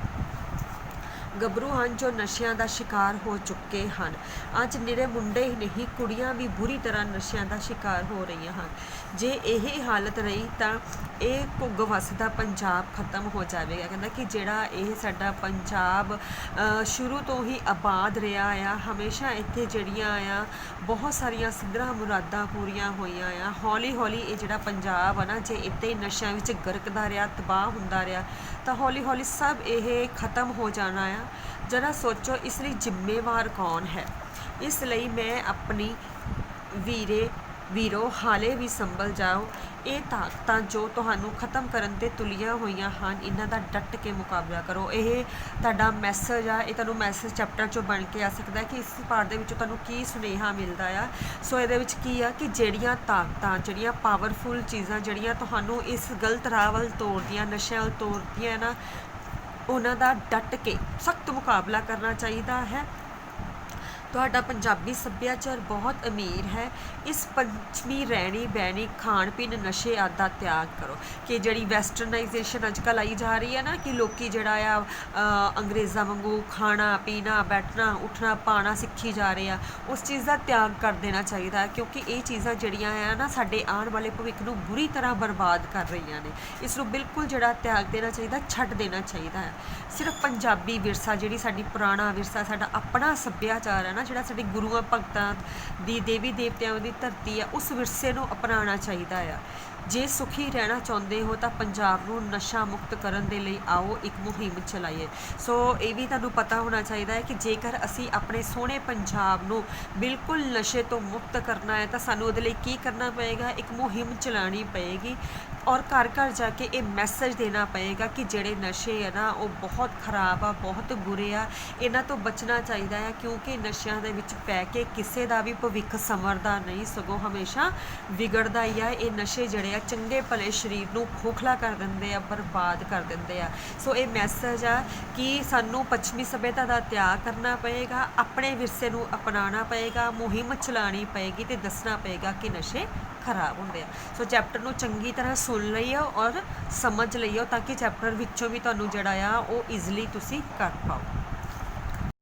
ਗੱਭਰੂ ਹਨ ਜੋ ਨਸ਼ਿਆਂ ਦਾ ਸ਼ਿਕਾਰ ਹੋ ਚੁੱਕੇ ਹਨ। ਅੱਜ ਨਿਰੇ ਮੁੰਡੇ ਹੀ ਨਹੀਂ, ਕੁੜੀਆਂ ਵੀ ਬੁਰੀ ਤਰ੍ਹਾਂ ਨਸ਼ਿਆਂ ਦਾ ਸ਼ਿਕਾਰ ਹੋ ਰਹੀਆਂ ਹਨ। ਜੇ ਇਹ ਹਾਲਤ ਰਹੀ ਤਾਂ ਇਹ ਘੁੱਗ ਵਸਦਾ ਪੰਜਾਬ ਖਤਮ ਹੋ ਜਾਵੇਗਾ। ਕਹਿੰਦਾ ਕਿ ਜਿਹੜਾ ਇਹ ਸਾਡਾ ਪੰਜਾਬ ਸ਼ੁਰੂ ਤੋਂ ਹੀ ਆਬਾਦ ਰਿਹਾ ਆ, ਹਮੇਸ਼ਾ ਇੱਥੇ ਜਿਹੜੀਆਂ ਆ ਬਹੁਤ ਸਾਰੀਆਂ ਸਿੱਧਰਾਂ ਮੁਰਾਦਾਂ ਪੂਰੀਆਂ ਹੋਈਆਂ ਆ। ਹੌਲੀ ਹੌਲੀ ਇਹ ਜਿਹੜਾ ਪੰਜਾਬ ਆ ਨਾ, ਜੇ ਇੱਥੇ ਨਸ਼ਿਆਂ ਵਿੱਚ ਗਰਕਦਾ ਰਿਹਾ, ਤਬਾਹ ਹੁੰਦਾ ਰਿਹਾ, ਤਾਂ ਹੌਲੀ ਹੌਲੀ ਸਭ ਇਹ ਖਤਮ ਹੋ ਜਾਣਾ ਆ। ਜਰਾ ਸੋਚੋ ਇਸ ਲਈ ਜ਼ਿੰਮੇਵਾਰ ਕੌਣ ਹੈ। ਇਸ ਲਈ ਮੈਂ ਆਪਣੀ ਵੀਰੋ ਹਾਲੇ ਵੀ ਸੰਭਲ ਜਾਓ। ਇਹ ਤਾਕਤਾਂ ਜੋ ਤੁਹਾਨੂੰ ਖਤਮ ਕਰਨ 'ਤੇ ਤੁਲੀਆਂ ਹੋਈਆਂ ਹਨ, ਇਹਨਾਂ ਦਾ ਡਟ ਕੇ ਮੁਕਾਬਲਾ ਕਰੋ। ਇਹ ਤੁਹਾਡਾ ਮੈਸੇਜ ਆ, ਇਹ ਤੁਹਾਨੂੰ ਮੈਸੇਜ ਚੈਪਟਰ 'ਚੋਂ ਬਣ ਕੇ ਆ ਸਕਦਾ ਕਿ ਇਸ ਪਾਰਟ ਦੇ ਵਿੱਚੋਂ ਤੁਹਾਨੂੰ ਕੀ ਸੁਨੇਹਾ ਮਿਲਦਾ ਆ। ਸੋ ਇਹਦੇ ਵਿੱਚ ਕੀ ਆ ਕਿ ਜਿਹੜੀਆਂ ਤਾਕਤਾਂ, ਜਿਹੜੀਆਂ ਪਾਵਰਫੁਲ ਚੀਜ਼ਾਂ ਜਿਹੜੀਆਂ ਤੁਹਾਨੂੰ ਇਸ ਗਲਤ ਰਾਹ ਵੱਲ ਤੋਰਦੀਆਂ, ਨਸ਼ਿਆਂ ਵੱਲ ਤੋਰਦੀਆਂ ਨਾ, ਉਹਨਾਂ ਦਾ ਡਟ ਕੇ ਸਖਤ ਮੁਕਾਬਲਾ ਕਰਨਾ ਚਾਹੀਦਾ ਹੈ। ਤੁਹਾਡਾ ਪੰਜਾਬੀ ਸੱਭਿਆਚਾਰ ਬਹੁਤ ਅਮੀਰ ਹੈ। ਇਸ ਪੱਛਮੀ ਰਹਿਣੀ ਬਹਿਣੀ, ਖਾਣ ਪੀਣ, ਨਸ਼ੇ ਆਦਿ ਦਾ ਤਿਆਗ ਕਰੋ। ਕਿ ਜਿਹੜੀ ਵੈਸਟਰਨਾਈਜੇਸ਼ਨ ਅੱਜ ਕੱਲ੍ਹ ਆਈ ਜਾ ਰਹੀ ਹੈ ਨਾ, ਕਿ ਲੋਕੀ ਜਿਹੜਾ ਆ ਅੰਗਰੇਜ਼ਾਂ ਵਾਂਗੂ ਖਾਣਾ ਪੀਣਾ, ਬੈਠਣਾ ਉੱਠਣਾ ਪਾਣਾ ਸਿੱਖੀ ਜਾ ਰਹੇ ਆ, ਉਸ ਚੀਜ਼ ਦਾ ਤਿਆਗ ਕਰ ਦੇਣਾ ਚਾਹੀਦਾ ਹੈ। ਕਿਉਂਕਿ ਇਹ ਚੀਜ਼ਾਂ ਜਿਹੜੀਆਂ ਆ ਨਾ ਸਾਡੇ ਆਉਣ ਵਾਲੇ ਭਵਿੱਖ ਨੂੰ ਬੁਰੀ ਤਰ੍ਹਾਂ ਬਰਬਾਦ ਕਰ ਰਹੀਆਂ ਨੇ। ਇਸ ਨੂੰ ਬਿਲਕੁਲ ਜਿਹੜਾ ਤਿਆਗ ਦੇਣਾ ਚਾਹੀਦਾ, ਛੱਡ ਦੇਣਾ ਚਾਹੀਦਾ ਹੈ। ਸਿਰਫ ਪੰਜਾਬੀ ਵਿਰਸਾ, ਜਿਹੜੀ ਸਾਡੀ ਪੁਰਾਣਾ ਵਿਰਸਾ, ਸਾਡਾ ਆਪਣਾ ਸੱਭਿਆਚਾਰ ਹੈ ਨਾ, ਜਿਹੜਾ ਸਾਡੇ ਗੁਰੂਆਂ ਭਗਤਾਂ ਦੀ, ਦੇਵੀ ਦੇਵਤਿਆਂ ਦੀ ਧਰਤੀ ਆ, ਉਸ ਵਿਰਸੇ ਨੂੰ ਅਪਣਾਉਣਾ ਚਾਹੀਦਾ ਆ। ਜੇ ਸੁਖੀ ਰਹਿਣਾ ਚਾਹੁੰਦੇ ਹੋ ਤਾਂ ਪੰਜਾਬ ਨੂੰ ਨਸ਼ਾ ਮੁਕਤ ਕਰਨ ਦੇ ਲਈ ਆਓ ਇੱਕ ਮੁਹਿੰਮ ਚਲਾਈਏ। ਸੋ ਇਹ ਵੀ ਤੁਹਾਨੂੰ ਪਤਾ ਹੋਣਾ ਚਾਹੀਦਾ ਹੈ ਕਿ ਜੇਕਰ ਅਸੀਂ ਆਪਣੇ ਸੋਹਣੇ ਪੰਜਾਬ ਨੂੰ ਬਿਲਕੁਲ ਨਸ਼ੇ ਤੋਂ ਮੁਕਤ ਕਰਨਾ ਹੈ ਤਾਂ ਸਾਨੂੰ ਉਹਦੇ ਲਈ ਕੀ ਕਰਨਾ ਪਏਗਾ, ਇੱਕ ਮੁਹਿੰਮ ਚਲਾਉਣੀ ਪਏਗੀ, ਔਰ ਘਰ ਘਰ ਜਾ ਕੇ ਇਹ ਮੈਸੇਜ ਦੇਣਾ ਪਏਗਾ ਕਿ ਜਿਹੜੇ ਨਸ਼ੇ ਆ ਨਾ ਉਹ ਬਹੁਤ ਖਰਾਬ ਆ, ਬਹੁਤ ਬੁਰੇ ਆ, ਇਹਨਾਂ ਤੋਂ ਬਚਣਾ ਚਾਹੀਦਾ ਹੈ। ਕਿਉਂਕਿ ਨਸ਼ਿਆਂ ਦੇ ਵਿੱਚ ਪੈ ਕੇ ਕਿਸੇ ਦਾ ਵੀ ਭਵਿੱਖ ਸੰਵਰਦਾ ਨਹੀਂ, ਸਗੋਂ ਹਮੇਸ਼ਾ ਵਿਗੜਦਾ ਹੀ ਆ। ਇਹ ਨਸ਼ੇ ਜਿਹੜੇ ਆ ਚੰਗੇ ਭਲੇ ਸਰੀਰ ਨੂੰ ਖੋਖਲਾ ਕਰ ਦਿੰਦੇ ਆ, ਬਰਬਾਦ ਕਰ ਦਿੰਦੇ ਆ। ਸੋ ਇਹ ਮੈਸੇਜ ਆ ਕਿ ਸਾਨੂੰ ਪੱਛਮੀ ਸੱਭਿਅਤਾ ਦਾ ਤਿਆਗ ਕਰਨਾ ਪਏਗਾ, ਆਪਣੇ ਵਿਰਸੇ ਨੂੰ ਅਪਣਾਉਣਾ ਪਏਗਾ, ਮੁਹਿੰਮ ਚਲਾਉਣੀ ਪਏਗੀ ਤੇ ਦੱਸਣਾ ਪਏਗਾ ਕਿ ਨਸ਼ੇ ਖਰਾਬ ਹੁੰਦੇ ਆ। ਸੋ ਚੈਪਟਰ ਨੂੰ ਚੰਗੀ ਤਰ੍ਹਾਂ ਸੁਣ ਲਈਓ ਔਰ ਸਮਝ ਲਈਓ ਤਾਂ ਕਿ ਚੈਪਟਰ ਵਿੱਚੋਂ ਵੀ ਤੁਹਾਨੂੰ ਜਿਹੜਾ ਆ ਉਹ ਈਜ਼ੀਲੀ ਤੁਸੀਂ ਕਰ ਪਾਓ।